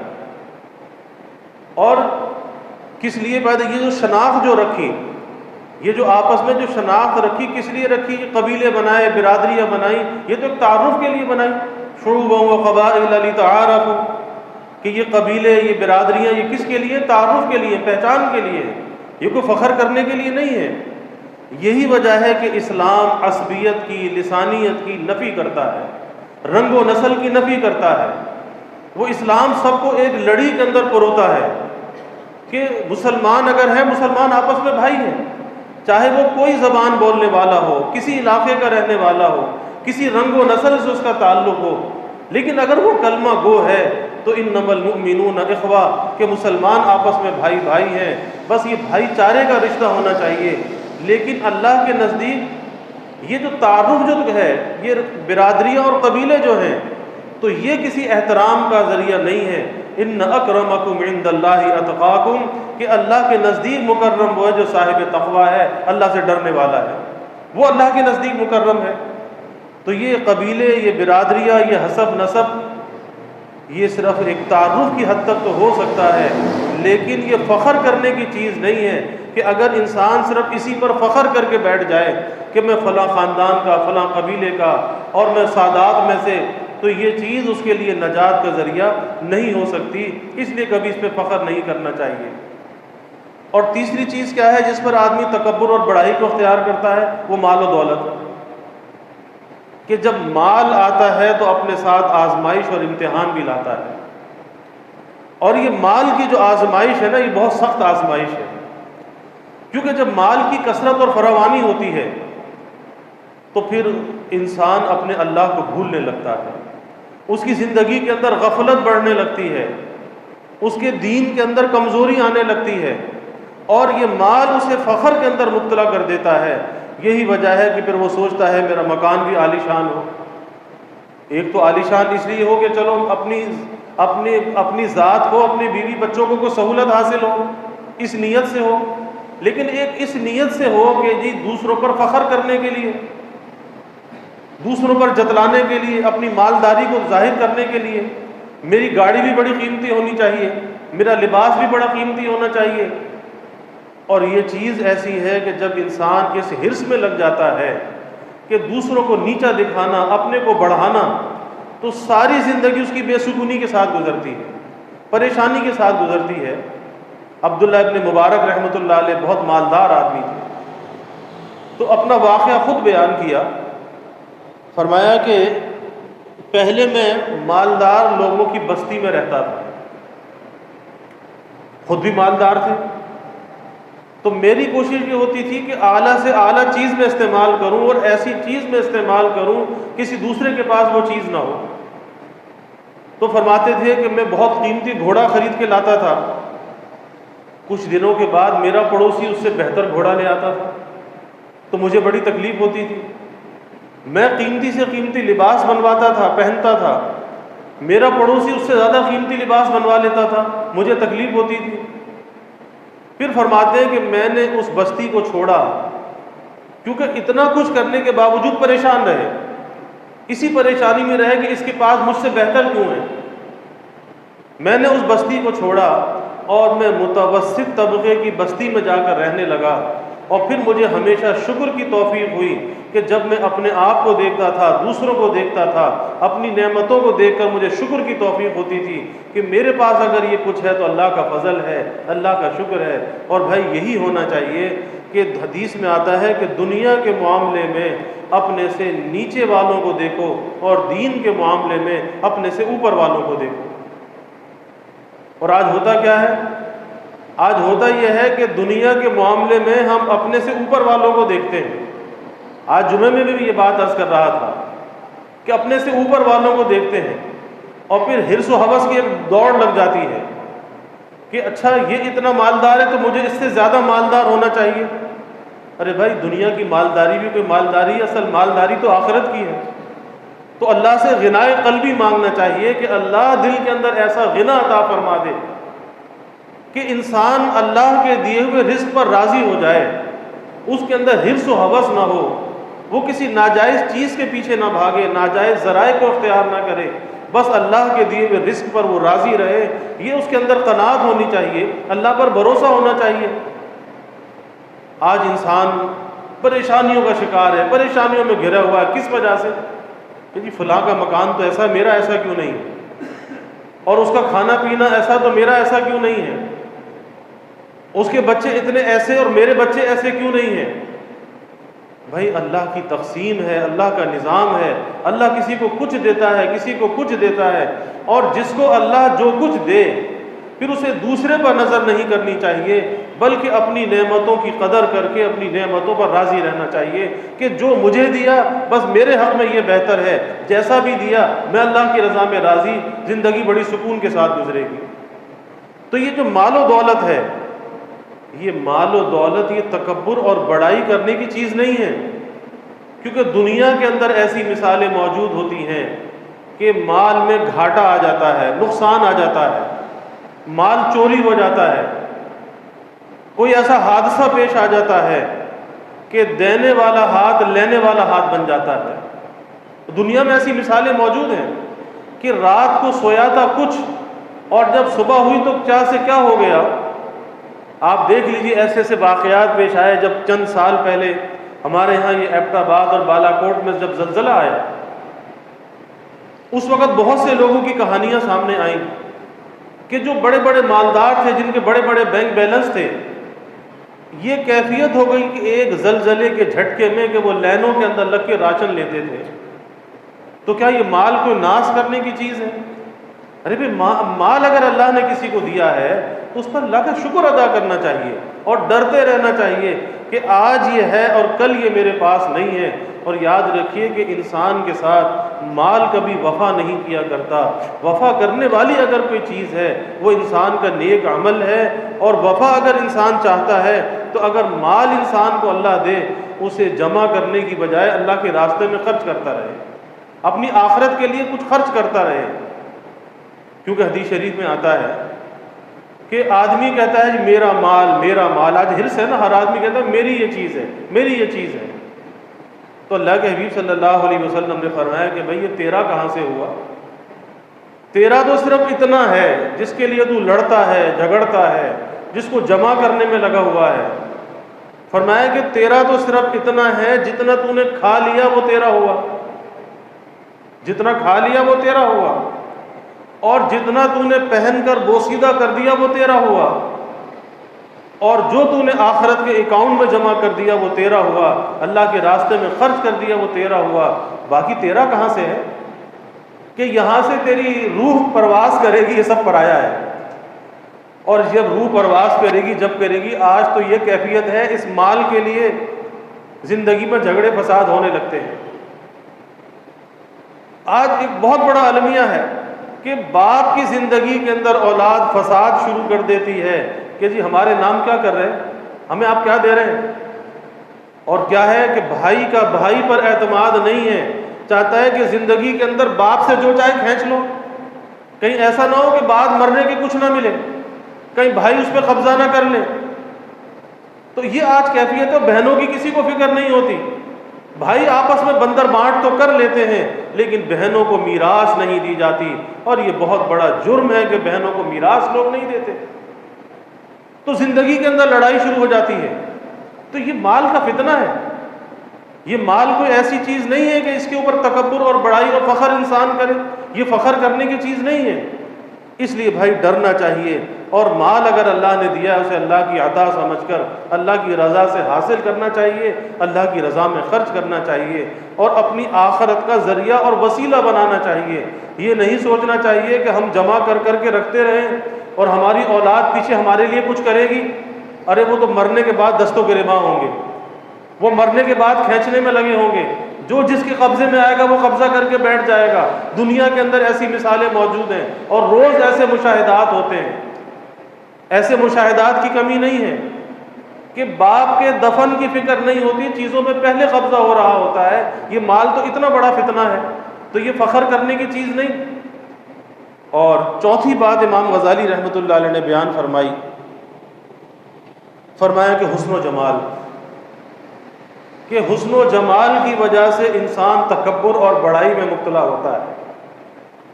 اور کس لیے پیدا؟ یہ جو شناخت جو رکھی، یہ جو آپس میں جو شناخت رکھی، کس لیے رکھی؟ قبیلے بنائے، برادریاں بنائیں، یہ تو ایک تعارف کے لیے بنائی، شعوبا و قبائل لتعارفوا، کہ یہ قبیلے، یہ برادریاں، یہ کس کے لیے؟ تعارف کے لیے، پہچان کے لیے، یہ کوئی فخر کرنے کے لیے نہیں ہے۔ یہی وجہ ہے کہ اسلام عصبیت کی، لسانیت کی نفی کرتا ہے، رنگ و نسل کی نفی کرتا ہے۔ وہ اسلام سب کو ایک لڑی کے اندر پروتا ہے کہ مسلمان اگر ہے، مسلمان آپس میں بھائی ہیں، چاہے وہ کوئی زبان بولنے والا ہو، کسی علاقے کا رہنے والا ہو، کسی رنگ و نسل سے اس کا تعلق ہو، لیکن اگر وہ کلمہ گو ہے تو انما المؤمنون اخوہ، کہ مسلمان آپس میں بھائی بھائی ہیں، بس یہ بھائی چارے کا رشتہ ہونا چاہیے۔ لیکن اللہ کے نزدیک یہ جو تعارف جو ہے، یہ برادریاں اور قبیلے جو ہیں، تو یہ کسی احترام کا ذریعہ نہیں ہے۔ ان اکرمکم عند اللہ اتقاکم، کہ اللہ کے نزدیک مکرم وہ ہے جو صاحب تقوی ہے، اللہ سے ڈرنے والا ہے، وہ اللہ کے نزدیک مکرم ہے۔ تو یہ قبیلے، یہ برادریاں، یہ حسب نسب، یہ صرف ایک تعارف کی حد تک تو ہو سکتا ہے، لیکن یہ فخر کرنے کی چیز نہیں ہے کہ اگر انسان صرف اسی پر فخر کر کے بیٹھ جائے کہ میں فلاں خاندان کا، فلاں قبیلے کا اور میں سادات میں سے، تو یہ چیز اس کے لیے نجات کا ذریعہ نہیں ہو سکتی، اس لیے کبھی اس پہ فخر نہیں کرنا چاہیے۔ اور تیسری چیز کیا ہے جس پر آدمی تکبر اور بڑائی کو اختیار کرتا ہے؟ وہ مال و دولت، کہ جب مال آتا ہے تو اپنے ساتھ آزمائش اور امتحان بھی لاتا ہے، اور یہ مال کی جو آزمائش ہے نا، یہ بہت سخت آزمائش ہے، کیونکہ جب مال کی کثرت اور فراوانی ہوتی ہے تو پھر انسان اپنے اللہ کو بھولنے لگتا ہے، اس کی زندگی کے اندر غفلت بڑھنے لگتی ہے، اس کے دین کے اندر کمزوری آنے لگتی ہے، اور یہ مال اسے فخر کے اندر مبتلا کر دیتا ہے۔ یہی وجہ ہے کہ پھر وہ سوچتا ہے میرا مکان بھی عالیشان ہو۔ ایک تو عالیشان اس لیے ہو کہ چلو اپنی ذات کو، اپنی بیوی بچوں کو کوئی سہولت حاصل ہو، اس نیت سے ہو، لیکن ایک اس نیت سے ہو کہ جی دوسروں پر فخر کرنے کے لیے، دوسروں پر جتلانے کے لیے، اپنی مالداری کو ظاہر کرنے کے لیے، میری گاڑی بھی بڑی قیمتی ہونی چاہیے، میرا لباس بھی بڑا قیمتی ہونا چاہیے۔ اور یہ چیز ایسی ہے کہ جب انسان اس حرص میں لگ جاتا ہے کہ دوسروں کو نیچا دکھانا، اپنے کو بڑھانا، تو ساری زندگی اس کی بے سکونی کے ساتھ گزرتی ہے، پریشانی کے ساتھ گزرتی ہے۔ عبداللہ ابن مبارک رحمۃ اللہ علیہ بہت مالدار آدمی تھے، تو اپنا واقعہ خود بیان کیا، فرمایا کہ پہلے میں مالدار لوگوں کی بستی میں رہتا تھا، خود بھی مالدار تھے، تو میری کوشش یہ ہوتی تھی کہ اعلیٰ سے اعلیٰ چیز میں استعمال کروں، اور ایسی چیز میں استعمال کروں کسی دوسرے کے پاس وہ چیز نہ ہو۔ تو فرماتے تھے کہ میں بہت قیمتی گھوڑا خرید کے لاتا تھا، کچھ دنوں کے بعد میرا پڑوسی اس سے بہتر گھوڑا لے آتا تھا، تو مجھے بڑی تکلیف ہوتی تھی۔ میں قیمتی سے قیمتی لباس بنواتا تھا، پہنتا تھا، میرا پڑوسی اس سے زیادہ قیمتی لباس بنوا لیتا تھا، مجھے تکلیف ہوتی تھی۔ پھر فرماتے ہیں کہ میں نے اس بستی کو چھوڑا، کیونکہ اتنا کچھ کرنے کے باوجود پریشان رہے، اسی پریشانی میں رہے کہ اس کے پاس مجھ سے بہتر کیوں ہے۔ میں نے اس بستی کو چھوڑا اور میں متوسط طبقے کی بستی میں جا کر رہنے لگا، اور پھر مجھے ہمیشہ شکر کی توفیق ہوئی کہ جب میں اپنے آپ کو دیکھتا تھا، دوسروں کو دیکھتا تھا، اپنی نعمتوں کو دیکھ کر مجھے شکر کی توفیق ہوتی تھی کہ میرے پاس اگر یہ کچھ ہے تو اللہ کا فضل ہے، اللہ کا شکر ہے۔ اور بھائی یہی ہونا چاہیے کہ حدیث میں آتا ہے کہ دنیا کے معاملے میں اپنے سے نیچے والوں کو دیکھو، اور دین کے معاملے میں اپنے سے اوپر والوں کو دیکھو۔ اور آج ہوتا کیا ہے؟ آج ہوتا یہ ہے کہ دنیا کے معاملے میں ہم اپنے سے اوپر والوں کو دیکھتے ہیں۔ آج جمعے میں بھی یہ بات عرض کر رہا تھا کہ اپنے سے اوپر والوں کو دیکھتے ہیں، اور پھر حرص و ہوس کی ایک دوڑ لگ جاتی ہے کہ اچھا یہ اتنا مالدار ہے تو مجھے اس سے زیادہ مالدار ہونا چاہیے۔ ارے بھائی دنیا کی مالداری بھی کوئی مالداری ہے، اصل مالداری تو آخرت کی ہے۔ تو اللہ سے غنائے قلبی مانگنا چاہیے کہ اللہ دل کے اندر ایسا غنا عطا فرما دے کہ انسان اللہ کے دیے ہوئے رزق پر راضی ہو جائے، اس کے اندر حرص و ہوس نہ ہو، وہ کسی ناجائز چیز کے پیچھے نہ بھاگے، ناجائز ذرائع کو اختیار نہ کرے، بس اللہ کے دیے ہوئے رزق پر وہ راضی رہے۔ یہ اس کے اندر قناعت ہونی چاہیے، اللہ پر بھروسہ ہونا چاہیے۔ آج انسان پریشانیوں کا شکار ہے، پریشانیوں میں گھرا ہوا ہے، کس وجہ سے؟ کہ جی فلاں کا مکان تو ایسا، میرا ایسا کیوں نہیں ہے؟ اور اس کا کھانا پینا ایسا تو میرا ایسا کیوں نہیں ہے؟ اس کے بچے اتنے ایسے اور میرے بچے ایسے کیوں نہیں ہیں؟ بھائی اللہ کی تقسیم ہے، اللہ کا نظام ہے، اللہ کسی کو کچھ دیتا ہے، کسی کو کچھ دیتا ہے، اور جس کو اللہ جو کچھ دے پھر اسے دوسرے پر نظر نہیں کرنی چاہیے، بلکہ اپنی نعمتوں کی قدر کر کے اپنی نعمتوں پر راضی رہنا چاہیے کہ جو مجھے دیا بس میرے حق میں یہ بہتر ہے، جیسا بھی دیا میں اللہ کی رضا میں راضی، زندگی بڑی سکون کے ساتھ گزرے گی۔ تو یہ جو مال و دولت ہے، یہ مال و دولت یہ تکبر اور بڑائی کرنے کی چیز نہیں ہے کیونکہ دنیا کے اندر ایسی مثالیں موجود ہوتی ہیں کہ مال میں گھاٹا آ جاتا ہے، نقصان آ جاتا ہے، مال چوری ہو جاتا ہے، کوئی ایسا حادثہ پیش آ جاتا ہے کہ دینے والا ہاتھ لینے والا ہاتھ بن جاتا ہے۔ دنیا میں ایسی مثالیں موجود ہیں کہ رات کو سویا تھا کچھ اور جب صبح ہوئی تو کیا سے کیا ہو گیا۔ آپ دیکھ لیجیے ایسے ایسے واقعات پیش آئے۔ جب چند سال پہلے ہمارے ہاں یہ ایبٹ آباد اور بالا کوٹ میں جب زلزلہ آیا، اس وقت بہت سے لوگوں کی کہانیاں سامنے آئیں کہ جو بڑے بڑے مالدار تھے، جن کے بڑے بڑے بینک بیلنس تھے، یہ کیفیت ہو گئی کہ ایک زلزلے کے جھٹکے میں کہ وہ لینوں کے اندر لگ کے راشن لیتے تھے۔ تو کیا یہ مال کوئی ناش کرنے کی چیز ہے؟ ارے بھائی مال اگر اللہ نے کسی کو دیا ہے تو اس پر اللہ کا شکر ادا کرنا چاہیے اور ڈرتے رہنا چاہیے کہ آج یہ ہے اور کل یہ میرے پاس نہیں ہے۔ اور یاد رکھیے کہ انسان کے ساتھ مال کبھی وفا نہیں کیا کرتا۔ وفا کرنے والی اگر کوئی چیز ہے وہ انسان کا نیک عمل ہے، اور وفا اگر انسان چاہتا ہے تو اگر مال انسان کو اللہ دے، اسے جمع کرنے کی بجائے اللہ کے راستے میں خرچ کرتا رہے، اپنی آخرت کے لیے کچھ خرچ کرتا رہے۔ کیونکہ حدیث شریف میں آتا ہے کہ آدمی کہتا ہے جی میرا مال، آج حرص ہے نا، ہر آدمی کہتا ہے میری یہ چیز ہے، میری یہ چیز ہے۔ تو اللہ کے حبیب صلی اللہ علیہ وسلم نے فرمایا کہ بھئی یہ تیرا کہاں سے ہوا؟ تیرا تو صرف اتنا ہے جس کے لیے تو لڑتا ہے، جھگڑتا ہے، جس کو جمع کرنے میں لگا ہوا ہے۔ فرمایا کہ تیرا تو صرف اتنا ہے جتنا تو نے کھا لیا وہ تیرا ہوا، جتنا کھا لیا وہ تیرا ہوا، اور جتنا تو نے پہن کر بوسیدہ کر دیا وہ تیرا ہوا، اور جو تو نے آخرت کے اکاؤنٹ میں جمع کر دیا وہ تیرا ہوا، اللہ کے راستے میں خرچ کر دیا وہ تیرا ہوا۔ باقی تیرا کہاں سے ہے کہ یہاں سے تیری روح پرواز کرے گی، یہ سب پرایا ہے۔ اور جب روح پرواز کرے گی، جب کرے گی، آج تو یہ کیفیت ہے اس مال کے لیے زندگی میں جھگڑے فساد ہونے لگتے ہیں۔ آج ایک بہت بڑا المیہ ہے کہ باپ کی زندگی کے اندر اولاد فساد شروع کر دیتی ہے کہ جی ہمارے نام کیا کر رہے ہیں، ہمیں آپ کیا دے رہے ہیں۔ اور کیا ہے کہ بھائی کا بھائی پر اعتماد نہیں ہے، چاہتا ہے کہ زندگی کے اندر باپ سے جو چاہے کھینچ لو، کہیں ایسا نہ ہو کہ بعد مرنے کے کچھ نہ ملے، کہیں بھائی اس پہ قبضہ نہ کر لے۔ تو یہ آج کیفیت ہے۔ بہنوں کی کسی کو فکر نہیں ہوتی، بھائی آپس میں بندر بانٹ تو کر لیتے ہیں لیکن بہنوں کو میراث نہیں دی جاتی، اور یہ بہت بڑا جرم ہے کہ بہنوں کو میراث لوگ نہیں دیتے۔ تو زندگی کے اندر لڑائی شروع ہو جاتی ہے۔ تو یہ مال کا فتنہ ہے۔ یہ مال کوئی ایسی چیز نہیں ہے کہ اس کے اوپر تکبر اور بڑائی اور فخر انسان کرے، یہ فخر کرنے کی چیز نہیں ہے۔ اس لیے بھائی ڈرنا چاہیے، اور مال اگر اللہ نے دیا ہے اسے اللہ کی عطا سمجھ کر اللہ کی رضا سے حاصل کرنا چاہیے، اللہ کی رضا میں خرچ کرنا چاہیے، اور اپنی آخرت کا ذریعہ اور وسیلہ بنانا چاہیے۔ یہ نہیں سوچنا چاہیے کہ ہم جمع کر کر کے رکھتے رہیں اور ہماری اولاد پیچھے ہمارے لیے کچھ کرے گی۔ ارے وہ تو مرنے کے بعد دستوں گریباں ہوں گے، وہ مرنے کے بعد کھینچنے میں لگے ہوں گے، جو جس کے قبضے میں آئے گا وہ قبضہ کر کے بیٹھ جائے گا۔ دنیا کے اندر ایسی مثالیں موجود ہیں، اور روز ایسے مشاہدات ہوتے ہیں۔ ایسے مشاہدات کی کمی نہیں ہے کہ باپ کے دفن کی فکر نہیں ہوتی، چیزوں پہ پہلے قبضہ ہو رہا ہوتا ہے۔ یہ مال تو اتنا بڑا فتنہ ہے، تو یہ فخر کرنے کی چیز نہیں۔ اور چوتھی بات امام غزالی رحمۃ اللہ علیہ نے بیان فرمائی، فرمایا کہ حسن و جمال، کہ حسن و جمال کی وجہ سے انسان تکبر اور بڑائی میں مبتلا ہوتا ہے۔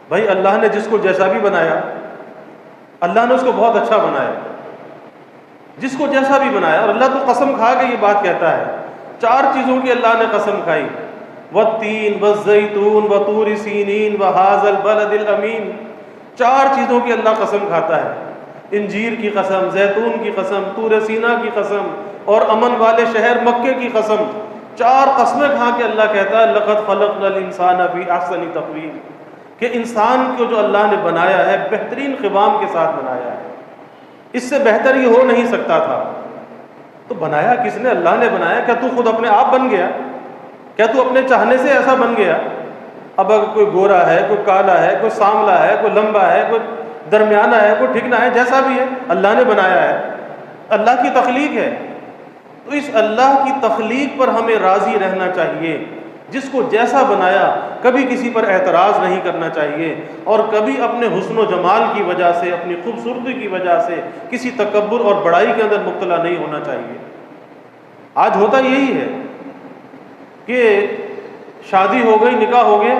بھائی اللہ نے جس کو جیسا بھی بنایا، اللہ نے اس کو بہت اچھا بنایا، جس کو جیسا بھی بنایا۔ اور اللہ تو قسم کھا کے یہ بات کہتا ہے، 4 چیزوں کی اللہ نے قسم کھائی، والتین والزیتون وطور سینین وہذا البلد الامین۔ 4 چیزوں کی اللہ قسم کھاتا ہے، انجیر کی قسم، زیتون کی قسم، طور سینا کی قسم، اور امن والے شہر مکے کی قسم۔ 4 قسمیں کھا کے اللہ کہتا ہے لقد خلقنا الانسان فی احسن تقویم، کہ انسان کو جو اللہ نے بنایا ہے بہترین قوام کے ساتھ بنایا ہے، اس سے بہتر یہ ہو نہیں سکتا تھا۔ تو بنایا کس نے؟ اللہ نے بنایا۔ کیا تو خود اپنے آپ بن گیا؟ کیا تو اپنے چاہنے سے ایسا بن گیا؟ اب اگر کوئی گورا ہے، کوئی کالا ہے، کوئی سانولا ہے، کوئی لمبا ہے، کوئی درمیانہ ہے، کوئی ٹھکنا ہے، جیسا بھی ہے اللہ نے بنایا ہے، اللہ کی تخلیق ہے۔ تو اس اللہ کی تخلیق پر ہمیں راضی رہنا چاہیے، جس کو جیسا بنایا، کبھی کسی پر اعتراض نہیں کرنا چاہیے، اور کبھی اپنے حسن و جمال کی وجہ سے، اپنی خوبصورتی کی وجہ سے کسی تکبر اور بڑائی کے اندر مبتلا نہیں ہونا چاہیے۔ آج ہوتا یہی ہے کہ شادی ہو گئی، نکاح ہو گیا،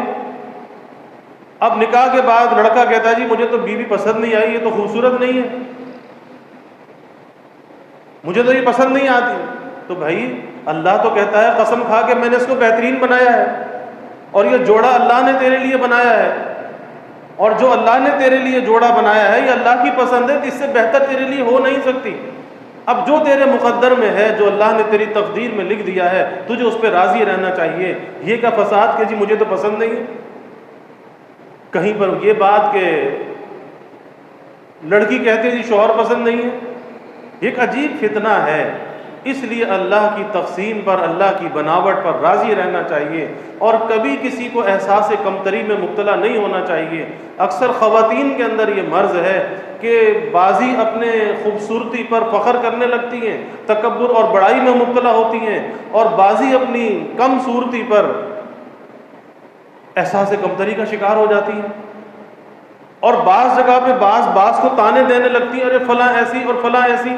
اب نکاح کے بعد لڑکا کہتا ہے جی مجھے تو بیوی پسند نہیں آئی، یہ تو خوبصورت نہیں ہے، مجھے تو یہ پسند نہیں آتی۔ تو بھائی اللہ تو کہتا ہے قسم کھا کے میں نے اس کو بہترین بنایا ہے، اور یہ جوڑا اللہ نے تیرے لیے بنایا ہے، اور جو اللہ نے تیرے لیے جوڑا بنایا ہے یہ اللہ کی پسند ہے، اس سے بہتر تیرے لیے ہو نہیں سکتی۔ اب جو تیرے مقدر میں ہے، جو اللہ نے تیری تقدیر میں لکھ دیا ہے، تجھے اس پہ راضی رہنا چاہیے۔ یہ کیا فساد کہ جی مجھے تو پسند نہیں ہے؟ کہیں پر یہ بات کہ لڑکی کہتے جی شوہر پسند نہیں ہے، ایک عجیب فتنہ ہے۔ اس لیے اللہ کی تقسیم پر، اللہ کی بناوٹ پر راضی رہنا چاہیے، اور کبھی کسی کو احساس کمتری میں مبتلا نہیں ہونا چاہیے۔ اکثر خواتین کے اندر یہ مرض ہے کہ بعضی اپنے خوبصورتی پر فخر کرنے لگتی ہیں، تکبر اور بڑائی میں مبتلا ہوتی ہیں، اور بعضی اپنی کم صورتی پر احساس کمتری کا شکار ہو جاتی ہیں، اور بعض جگہ پہ بعض کو تانے دینے لگتی ہیں، ارے فلاں ایسی اور فلاں ایسی۔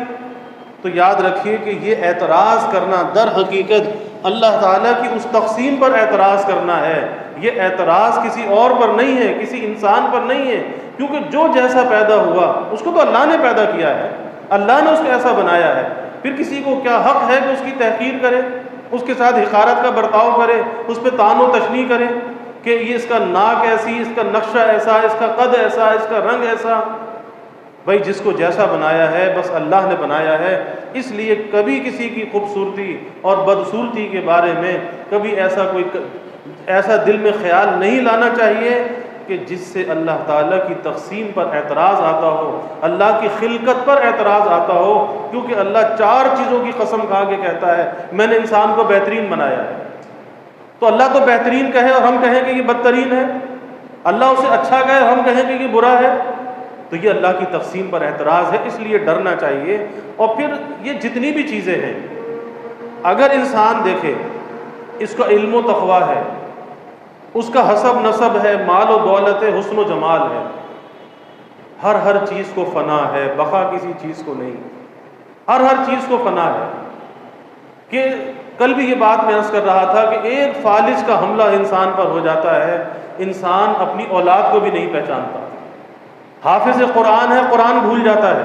تو یاد رکھیے کہ یہ اعتراض کرنا در حقیقت اللہ تعالیٰ کی اس تقسیم پر اعتراض کرنا ہے۔ یہ اعتراض کسی اور پر نہیں ہے، کسی انسان پر نہیں ہے، کیونکہ جو جیسا پیدا ہوا اس کو تو اللہ نے پیدا کیا ہے، اللہ نے اس کو ایسا بنایا ہے۔ پھر کسی کو کیا حق ہے کہ اس کی تحقیر کرے، اس کے ساتھ حقارت کا برتاؤ کرے، اس پہ طعن و تشنیع کرے کہ یہ اس کا ناک ایسی، اس کا نقشہ ایسا، اس کا قد ایسا، اس کا رنگ ایسا۔ بھائی جس کو جیسا بنایا ہے بس اللہ نے بنایا ہے، اس لیے کبھی کسی کی خوبصورتی اور بدصورتی کے بارے میں کبھی ایسا دل میں خیال نہیں لانا چاہیے کہ جس سے اللہ تعالیٰ کی تقسیم پر اعتراض آتا ہو، اللہ کی خلقت پر اعتراض آتا ہو، کیونکہ اللہ 4 چیزوں کی قسم کھا کے کہتا ہے میں نے انسان کو بہترین بنایا ہے۔ تو اللہ تو بہترین کہے اور ہم کہیں کہ یہ بدترین ہے، اللہ اسے اچھا کہے اور ہم کہیں کہ یہ برا ہے، تو یہ اللہ کی تقسیم پر اعتراض ہے۔ اس لیے ڈرنا چاہیے۔ اور پھر یہ جتنی بھی چیزیں ہیں، اگر انسان دیکھے اس کا علم و تقویٰ ہے، اس کا حسب نسب ہے، مال و دولت ہے، حسن و جمال ہے، ہر چیز کو فنا ہے، بقا کسی چیز کو نہیں، ہر چیز کو فنا ہے۔ کہ کل بھی یہ بات میں عرض کر رہا تھا کہ ایک فالج کا حملہ انسان پر ہو جاتا ہے، انسان اپنی اولاد کو بھی نہیں پہچانتا۔ حافظ قرآن ہے، قرآن بھول جاتا ہے،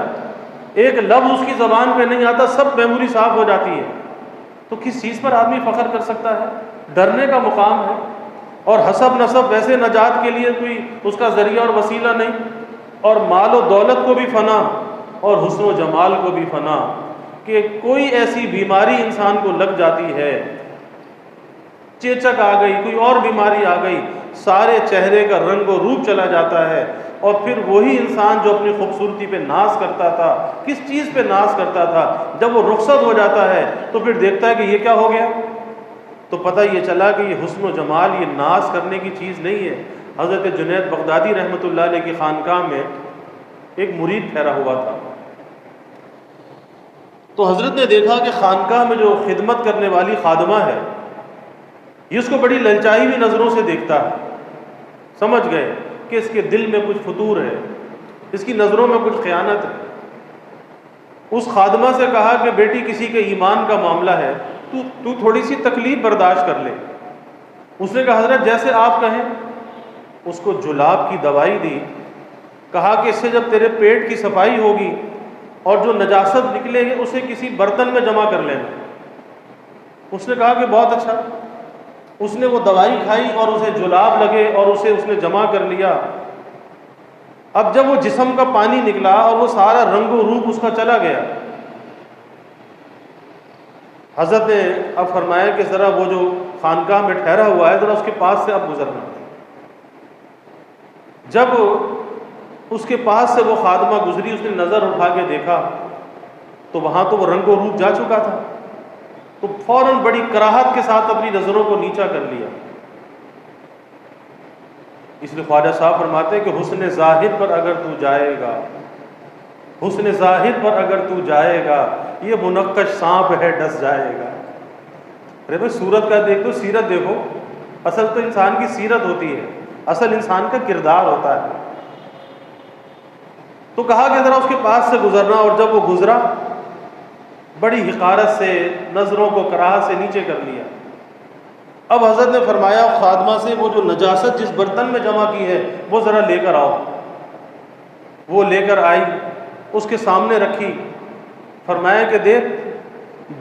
ایک لفظ اس کی زبان پہ نہیں آتا، سب میموری صاف ہو جاتی ہے۔ تو کس چیز پر آدمی فخر کر سکتا ہے؟ ڈرنے کا مقام ہے۔ اور حسب نسب ویسے نجات کے لیے کوئی اس کا ذریعہ اور وسیلہ نہیں، اور مال و دولت کو بھی فنا اور حسن و جمال کو بھی فنا، کہ کوئی ایسی بیماری انسان کو لگ جاتی ہے، چیچک آ گئی، کوئی اور بیماری آ گئی، سارے چہرے کا رنگ و روپ چلا جاتا ہے، اور پھر وہی انسان جو اپنی خوبصورتی پہ ناز کرتا تھا، کس چیز پہ ناز کرتا تھا، جب وہ رخصت ہو جاتا ہے تو پھر دیکھتا ہے کہ یہ کیا ہو گیا، تو پتہ یہ چلا کہ یہ حسن و جمال یہ ناز کرنے کی چیز نہیں ہے۔ حضرت جنید بغدادی رحمۃ اللہ علیہ کی خانقاہ میں ایک مرید ٹھہرا ہوا تھا، تو حضرت نے دیکھا کہ خانقاہ میں جو خدمت کرنے والی خادمہ ہے یہ اس کو بڑی للچائی ہوئی نظروں سے دیکھتا ہے۔ سمجھ گئے کہ اس کے دل میں کچھ فتور ہے، اس کی نظروں میں کچھ خیانت ہے۔ اس خادمہ سے کہا کہ بیٹی کسی کے ایمان کا معاملہ ہے، تو تھوڑی سی تکلیف برداشت کر لے۔ اس نے کہا حضرت جیسے آپ کہیں۔ اس کو جلاب کی دوائی دی، کہا کہ اس سے جب تیرے پیٹ کی صفائی ہوگی اور جو نجاست نکلے گی اسے کسی برتن میں جمع کر لینا۔ اس نے کہا کہ بہت اچھا۔ اس نے وہ دوائی کھائی اور اسے جلاب لگے اور اسے اس نے جمع کر لیا۔ اب جب وہ جسم کا پانی نکلا اور وہ سارا رنگ و روپ اس کا چلا گیا، حضرت نے اب فرمایا کہ ذرا وہ جو خانقاہ میں ٹھہرا ہوا ہے ذرا اس کے پاس سے اب گزرنا۔ جب اس کے پاس سے وہ خادمہ گزری، اس نے نظر اٹھا کے دیکھا تو وہاں تو وہ رنگ و روپ جا چکا تھا، تو فوراً بڑی کراہت کے ساتھ اپنی نظروں کو نیچا کر لیا۔ اس لیے خواجہ صاحب فرماتے ہیں کہ حسن ظاہر پر اگر تو جائے گا، حسن ظاہر پر اگر تو جائے گا، یہ منقش سانپ ہے ڈس جائے گا۔ ارے بھائی صورت کا دیکھ دو، سیرت دیکھو، اصل تو انسان کی سیرت ہوتی ہے، اصل انسان کا کردار ہوتا ہے۔ تو کہا کہ ذرا اس کے پاس سے گزرنا، اور جب وہ گزرا بڑی حقارت سے نظروں کو کراہت سے نیچے کر لیا۔ اب حضرت نے فرمایا خادمہ سے وہ جو نجاست جس برتن میں جمع کی ہے وہ ذرا لے کر آؤ۔ وہ لے کر آئی، اس کے سامنے رکھی، فرمایا کہ دیکھ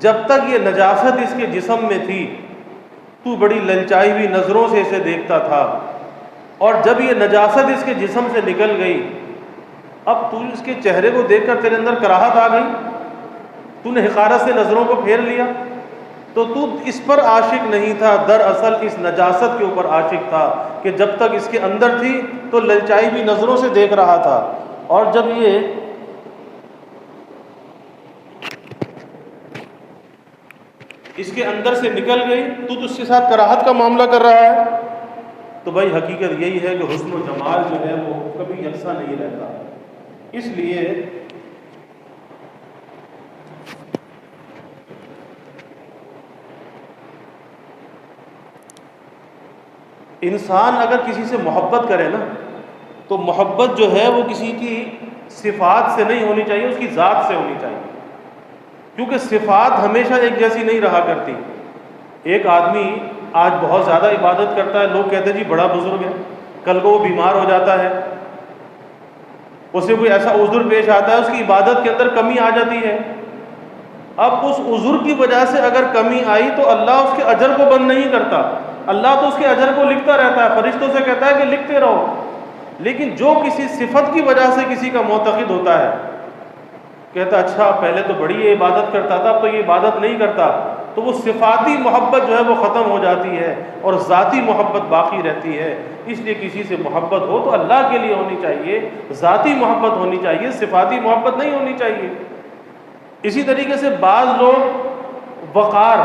جب تک یہ نجاست اس کے جسم میں تھی تو بڑی للچائی ہوئی نظروں سے اسے دیکھتا تھا، اور جب یہ نجاست اس کے جسم سے نکل گئی اب تو اس کے چہرے کو دیکھ کر تیرے اندر کراہت آ گئی، تو نے حقارت سے نظروں کو پھیر لیا، تو اس پر عاشق نہیں تھا، دراصل اس نجاست کے اوپر عاشق تھا کہ جب تک اس کے اندر تھی تو للچائی ہوئی نظروں سے دیکھ رہا تھا، اور جب یہ اس کے اندر سے نکل گئی تو اس کے ساتھ کراہت کا معاملہ کر رہا ہے۔ تو بھائی حقیقت یہی ہے کہ حسن و جمال جو ہے وہ کبھی یکساں نہیں رہتا، اس لیے انسان اگر کسی سے محبت کرے نا تو محبت جو ہے وہ کسی کی صفات سے نہیں ہونی چاہیے، اس کی ذات سے ہونی چاہیے، کیونکہ صفات ہمیشہ ایک جیسی نہیں رہا کرتی۔ ایک آدمی آج بہت زیادہ عبادت کرتا ہے، لوگ کہتے ہیں جی بڑا بزرگ ہے، کل کو وہ بیمار ہو جاتا ہے، اسے کوئی ایسا عذر پیش آتا ہے، اس کی عبادت کے اندر کمی آ جاتی ہے۔ اب اس عذر کی وجہ سے اگر کمی آئی تو اللہ اس کے اجر کو بند نہیں کرتا، اللہ تو اس کے اجر کو لکھتا رہتا ہے، فرشتوں سے کہتا ہے کہ لکھتے رہو۔ لیکن جو کسی صفت کی وجہ سے کسی کا معتقد ہوتا ہے، کہتا اچھا پہلے تو بڑی یہ عبادت کرتا تھا اب تو یہ عبادت نہیں کرتا، تو وہ صفاتی محبت جو ہے وہ ختم ہو جاتی ہے اور ذاتی محبت باقی رہتی ہے۔ اس لیے کسی سے محبت ہو تو اللہ کے لیے ہونی چاہیے، ذاتی محبت ہونی چاہیے، صفاتی محبت نہیں ہونی چاہیے۔ اسی طریقے سے بعض لوگ وقار،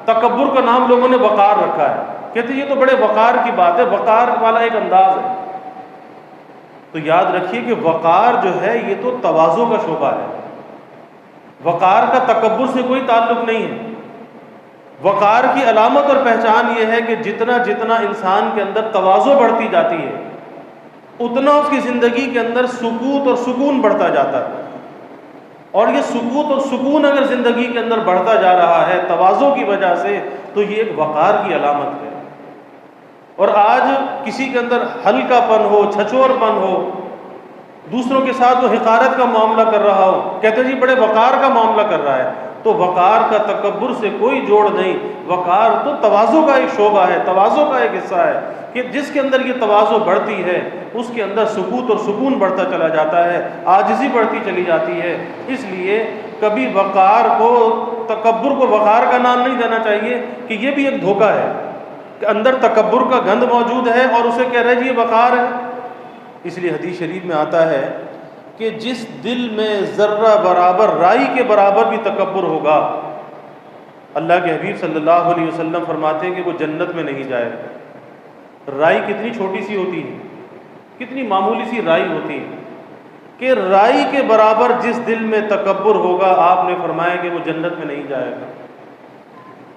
تکبر کا نام لوگوں نے وقار رکھا ہے، کہتے ہیں یہ تو بڑے وقار کی بات ہے، وقار والا ایک انداز ہے۔ تو یاد رکھیے کہ وقار جو ہے یہ تو تواضع کا شعبہ ہے، وقار کا تکبر سے کوئی تعلق نہیں ہے۔ وقار کی علامت اور پہچان یہ ہے کہ جتنا جتنا انسان کے اندر تواضع بڑھتی جاتی ہے اتنا اس کی زندگی کے اندر سکوت اور سکون بڑھتا جاتا ہے، اور یہ سکوت اور سکون اگر زندگی کے اندر بڑھتا جا رہا ہے تواضع کی وجہ سے تو یہ ایک وقار کی علامت ہے۔ اور آج کسی کے اندر ہلکا پن ہو، چھچور پن ہو، دوسروں کے ساتھ وہ حقارت کا معاملہ کر رہا ہو، کہتے جی بڑے وقار کا معاملہ کر رہا ہے، تو وقار کا تکبر سے کوئی جوڑ نہیں۔ وقار تو تواضع کا ایک شعبہ ہے، تواضع کا ایک حصہ ہے کہ جس کے اندر یہ تواضع بڑھتی ہے اس کے اندر سکوت اور سکون بڑھتا چلا جاتا ہے، عاجزی بڑھتی چلی جاتی ہے۔ اس لیے کبھی وقار کو، تکبر کو وقار کا نام نہیں دینا چاہیے کہ یہ بھی ایک دھوکہ ہے کہ اندر تکبر کا گند موجود ہے اور اسے کہہ رہے جی یہ وقار ہے۔ اس لیے حدیث شریف میں آتا ہے کہ جس دل میں ذرہ برابر رائی کے برابر بھی تکبر ہوگا، اللہ کے حبیب صلی اللہ علیہ وسلم فرماتے ہیں کہ وہ جنت میں نہیں جائے گا۔ رائی کتنی چھوٹی سی ہوتی ہے، کتنی معمولی سی رائی ہوتی ہے کہ رائی کے برابر جس دل میں تکبر ہوگا آپ نے فرمایا کہ وہ جنت میں نہیں جائے گا۔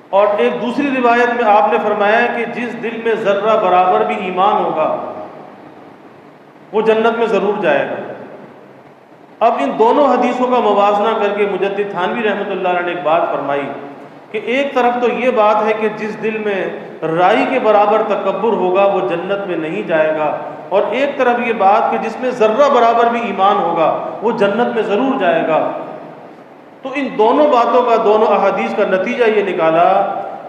اور ایک دوسری روایت میں آپ نے فرمایا کہ جس دل میں ذرہ برابر بھی ایمان ہوگا وہ جنت میں ضرور جائے گا۔ اب ان دونوں حدیثوں کا موازنہ کر کے مجدد تھانوی رحمۃ اللہ علیہ نے ایک بات فرمائی کہ ایک طرف تو یہ بات ہے کہ جس دل میں رائی کے برابر تکبر ہوگا وہ جنت میں نہیں جائے گا، اور ایک طرف یہ بات کہ جس میں ذرہ برابر بھی ایمان ہوگا وہ جنت میں ضرور جائے گا۔ تو ان دونوں باتوں کا، دونوں احادیث کا نتیجہ یہ نکالا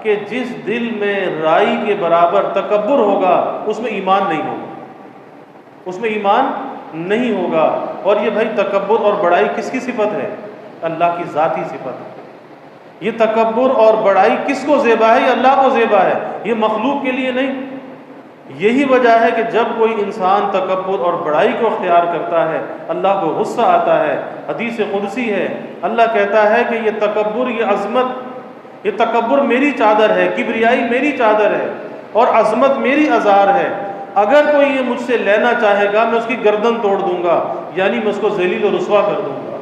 کہ جس دل میں رائی کے برابر تکبر ہوگا اس میں ایمان نہیں ہوگا، اس میں ایمان نہیں ہوگا۔ اور یہ بھائی تکبر اور بڑائی کس کی صفت ہے؟ اللہ کی ذاتی صفت ہے۔ یہ تکبر اور بڑائی کس کو زیبا ہے؟ یہ اللہ کو زیبا ہے، یہ مخلوق کے لیے نہیں۔ یہی وجہ ہے کہ جب کوئی انسان تکبر اور بڑائی کو اختیار کرتا ہے اللہ کو غصہ آتا ہے۔ حدیث قدسی ہے، اللہ کہتا ہے کہ یہ تکبر، یہ عظمت، یہ تکبر میری چادر ہے، کبریائی میری چادر ہے اور عظمت میری ازار ہے، اگر کوئی یہ مجھ سے لینا چاہے گا میں اس کی گردن توڑ دوں گا، یعنی میں اس کو ذلیل و رسوا کر دوں گا۔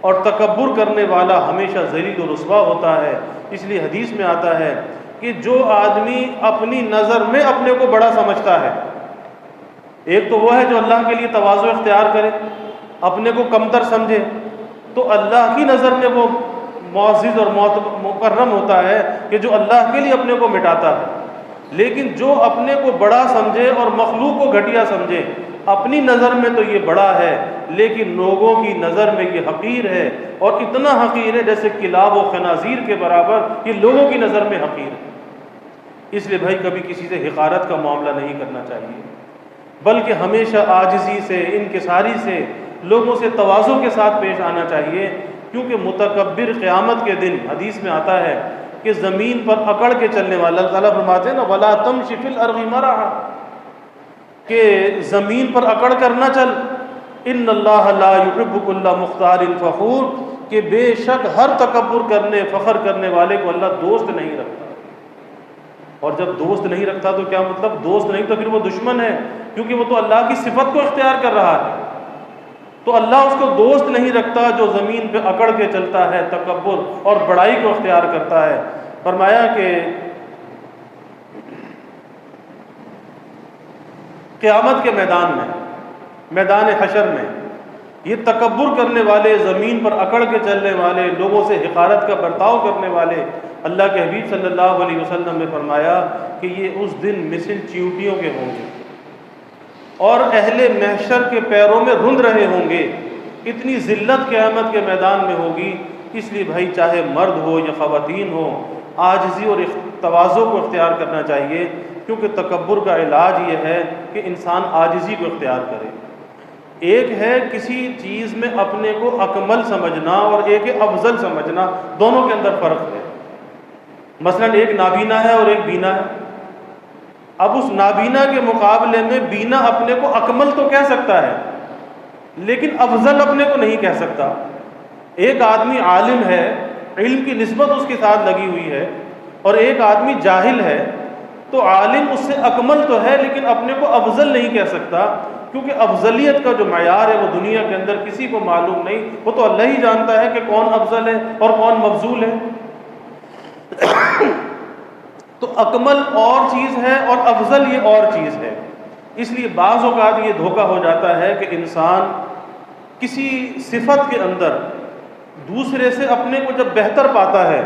اور تکبر کرنے والا ہمیشہ ذلیل و رسوا ہوتا ہے۔ اس لیے حدیث میں آتا ہے کہ جو آدمی اپنی نظر میں اپنے کو بڑا سمجھتا ہے، ایک تو وہ ہے جو اللہ کے لیے تواضع اختیار کرے، اپنے کو کمتر سمجھے، تو اللہ کی نظر میں وہ معزز اور مکرم ہوتا ہے کہ جو اللہ کے لیے اپنے کو مٹاتا ہے۔ لیکن جو اپنے کو بڑا سمجھے اور مخلوق کو گھٹیا سمجھے، اپنی نظر میں تو یہ بڑا ہے لیکن لوگوں کی نظر میں یہ حقیر ہے، اور اتنا حقیر ہے جیسے کلاب و خنازیر کے برابر یہ لوگوں کی نظر میں حقیر ہے۔ اس لیے بھائی کبھی کسی سے حقارت کا معاملہ نہیں کرنا چاہیے، بلکہ ہمیشہ عاجزی سے، انکساری سے، لوگوں سے تواضع کے ساتھ پیش آنا چاہیے، کیونکہ متکبر قیامت کے دن حدیث میں آتا ہے کہ زمین پر اکڑ کے چلنے والا، اللہ تعالیٰ فرماتے ہیں نا وَلَا تَمْشِ فِي الْأَرْضِ مَرَحًا، کہ زمین پر اکڑ کر نہ چل، ان اللہ لا يحب كل مختال فخور، کہ بے شک ہر تکبر کرنے، فخر کرنے والے کو اللہ دوست نہیں رکھتا۔ اور جب دوست نہیں رکھتا تو کیا مطلب؟ دوست نہیں تو پھر وہ دشمن ہے، کیونکہ وہ تو اللہ کی صفت کو اختیار کر رہا ہے۔ تو اللہ اس کو دوست نہیں رکھتا جو زمین پہ اکڑ کے چلتا ہے، تکبر اور بڑائی کو اختیار کرتا ہے۔ فرمایا کہ قیامت کے میدان میں، میدان حشر میں، یہ تکبر کرنے والے، زمین پر اکڑ کے چلنے والے، لوگوں سے حقارت کا برتاؤ کرنے والے، اللہ کے حبیب صلی اللہ علیہ وسلم نے فرمایا کہ یہ اس دن مثل چیونٹیوں کے ہوں گے اور اہل محشر کے پیروں میں رند رہے ہوں گے۔ اتنی ذلت قیامت کے میدان میں ہوگی۔ اس لیے بھائی چاہے مرد ہو یا خواتین ہو، عاجزی اور تواضع کو اختیار کرنا چاہیے، کیونکہ تکبر کا علاج یہ ہے کہ انسان عاجزی کو اختیار کرے۔ ایک ہے کسی چیز میں اپنے کو اکمل سمجھنا اور ایک ہے افضل سمجھنا، دونوں کے اندر فرق ہے۔ مثلا ایک نابینا ہے اور ایک بینا ہے، اب اس نابینا کے مقابلے میں بینا اپنے کو اکمل تو کہہ سکتا ہے لیکن افضل اپنے کو نہیں کہہ سکتا۔ ایک آدمی عالم ہے، علم کی نسبت اس کے ساتھ لگی ہوئی ہے، اور ایک آدمی جاہل ہے، تو عالم اس سے اکمل تو ہے لیکن اپنے کو افضل نہیں کہہ سکتا، کیونکہ افضلیت کا جو معیار ہے وہ دنیا کے اندر کسی کو معلوم نہیں، وہ تو اللہ ہی جانتا ہے کہ کون افضل ہے اور کون مفضول ہے۔ تو اکمل اور چیز ہے اور افضل یہ اور چیز ہے۔ اس لیے بعض اوقات یہ دھوکہ ہو جاتا ہے کہ انسان کسی صفت کے اندر دوسرے سے اپنے کو جب بہتر پاتا ہے،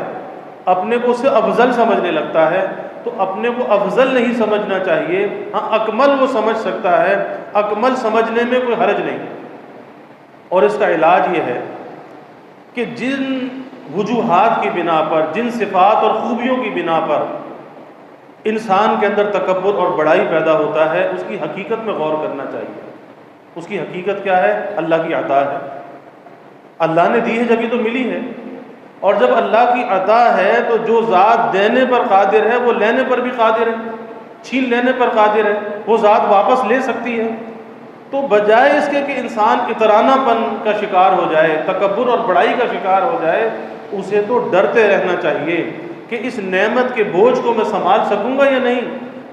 اپنے کو اس سے افضل سمجھنے لگتا ہے، تو اپنے کو افضل نہیں سمجھنا چاہیے۔ ہاں اکمل وہ سمجھ سکتا ہے، اکمل سمجھنے میں کوئی حرج نہیں، اور اس کا علاج یہ ہے کہ جن وجوہات کی بنا پر، جن صفات اور خوبیوں کی بنا پر انسان کے اندر تکبر اور بڑائی پیدا ہوتا ہے، اس کی حقیقت میں غور کرنا چاہیے۔ اس کی حقیقت کیا ہے؟ اللہ کی عطا ہے، اللہ نے دی ہے جبھی تو ملی ہے، اور جب اللہ کی عطا ہے تو جو ذات دینے پر قادر ہے وہ لینے پر بھی قادر ہے، چھین لینے پر قادر ہے، وہ ذات واپس لے سکتی ہے۔ تو بجائے اس کے کہ انسان اترانہ پن کا شکار ہو جائے، تکبر اور بڑائی کا شکار ہو جائے، اسے تو ڈرتے رہنا چاہیے کہ اس نعمت کے بوجھ کو میں سنبھال سکوں گا یا نہیں،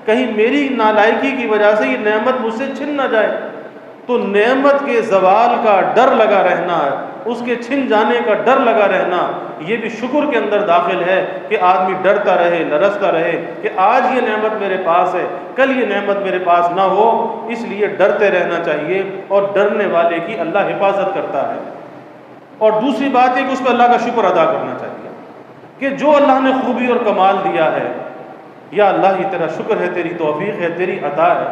کہیں میری نالائکی کی وجہ سے یہ نعمت مجھ سے چھن نہ جائے۔ تو نعمت کے زوال کا ڈر لگا رہنا، اس کے چھن جانے کا ڈر لگا رہنا، یہ بھی شکر کے اندر داخل ہے کہ آدمی ڈرتا رہے، لرزتا رہے کہ آج یہ نعمت میرے پاس ہے، کل یہ نعمت میرے پاس نہ ہو۔ اس لیے ڈرتے رہنا چاہیے، اور ڈرنے والے کی اللہ حفاظت کرتا ہے۔ اور دوسری بات یہ کہ اس پہ اللہ کا شکر ادا کرنا چاہیے کہ جو اللہ نے خوبی اور کمال دیا ہے، یا اللہ ہی تیرا شکر ہے، تیری توفیق ہے، تیری عطا ہے،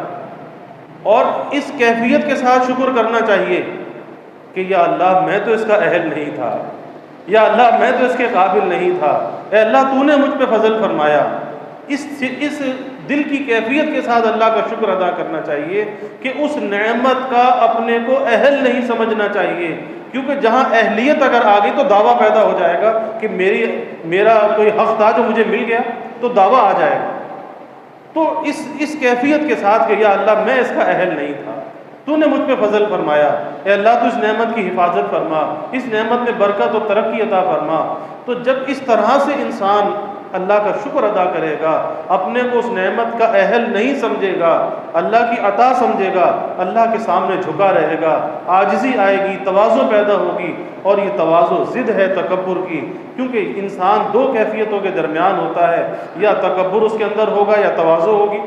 اور اس کیفیت کے ساتھ شکر کرنا چاہیے کہ یا اللہ میں تو اس کا اہل نہیں تھا، یا اللہ میں تو اس کے قابل نہیں تھا، اے اللہ تو نے مجھ پہ فضل فرمایا۔ اس دل کی کیفیت کے ساتھ اللہ کا شکر ادا کرنا چاہیے کہ اس نعمت کا اپنے کو اہل نہیں سمجھنا چاہیے، کیونکہ جہاں اہلیت اگر آ گئی تو دعویٰ پیدا ہو جائے گا کہ میرا کوئی حق تھا جو مجھے مل گیا، تو دعویٰ آ جائے گا۔ تو اس کیفیت کے ساتھ کہ یا اللہ میں اس کا اہل نہیں تھا، تو نے مجھ پہ فضل فرمایا، اے اللہ تو اس نعمت کی حفاظت فرما، اس نعمت میں برکت و ترقی عطا فرما۔ تو جب اس طرح سے انسان اللہ کا شکر ادا کرے گا، اپنے کو اس نعمت کا اہل نہیں سمجھے گا، اللہ کی عطا سمجھے گا، اللہ کے سامنے جھکا رہے گا، عاجزی آئے گی، تواضع پیدا ہوگی، اور یہ تواضع ضد ہے تکبر کی، کیونکہ انسان دو کیفیتوں کے درمیان ہوتا ہے، یا تکبر اس کے اندر ہوگا یا تواضع ہوگی۔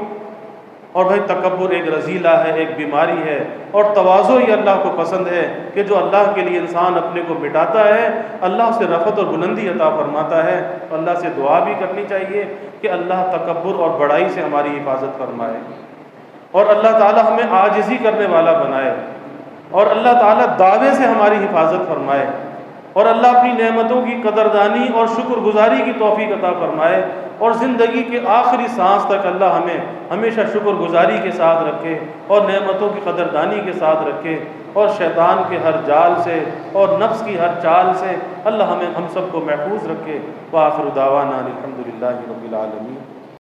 اور بھائی تکبر ایک رذیلہ ہے، ایک بیماری ہے، اور تواضع ہی اللہ کو پسند ہے کہ جو اللہ کے لیے انسان اپنے کو مٹاتا ہے، اللہ اسے رفعت اور بلندی عطا فرماتا ہے۔ اللہ سے دعا بھی کرنی چاہیے کہ اللہ تکبر اور بڑائی سے ہماری حفاظت فرمائے، اور اللہ تعالی ہمیں عاجزی کرنے والا بنائے، اور اللہ تعالیٰ دعوے سے ہماری حفاظت فرمائے، اور اللہ اپنی نعمتوں کی قدردانی اور شکر گزاری کی توفیق عطا فرمائے، اور زندگی کے آخری سانس تک اللہ ہمیں ہمیشہ شکر گزاری کے ساتھ رکھے اور نعمتوں کی قدردانی کے ساتھ رکھے، اور شیطان کے ہر جال سے اور نفس کی ہر چال سے اللہ ہم سب کو محفوظ رکھے۔ وآخر دعوانا الحمدللہ رب العالمین۔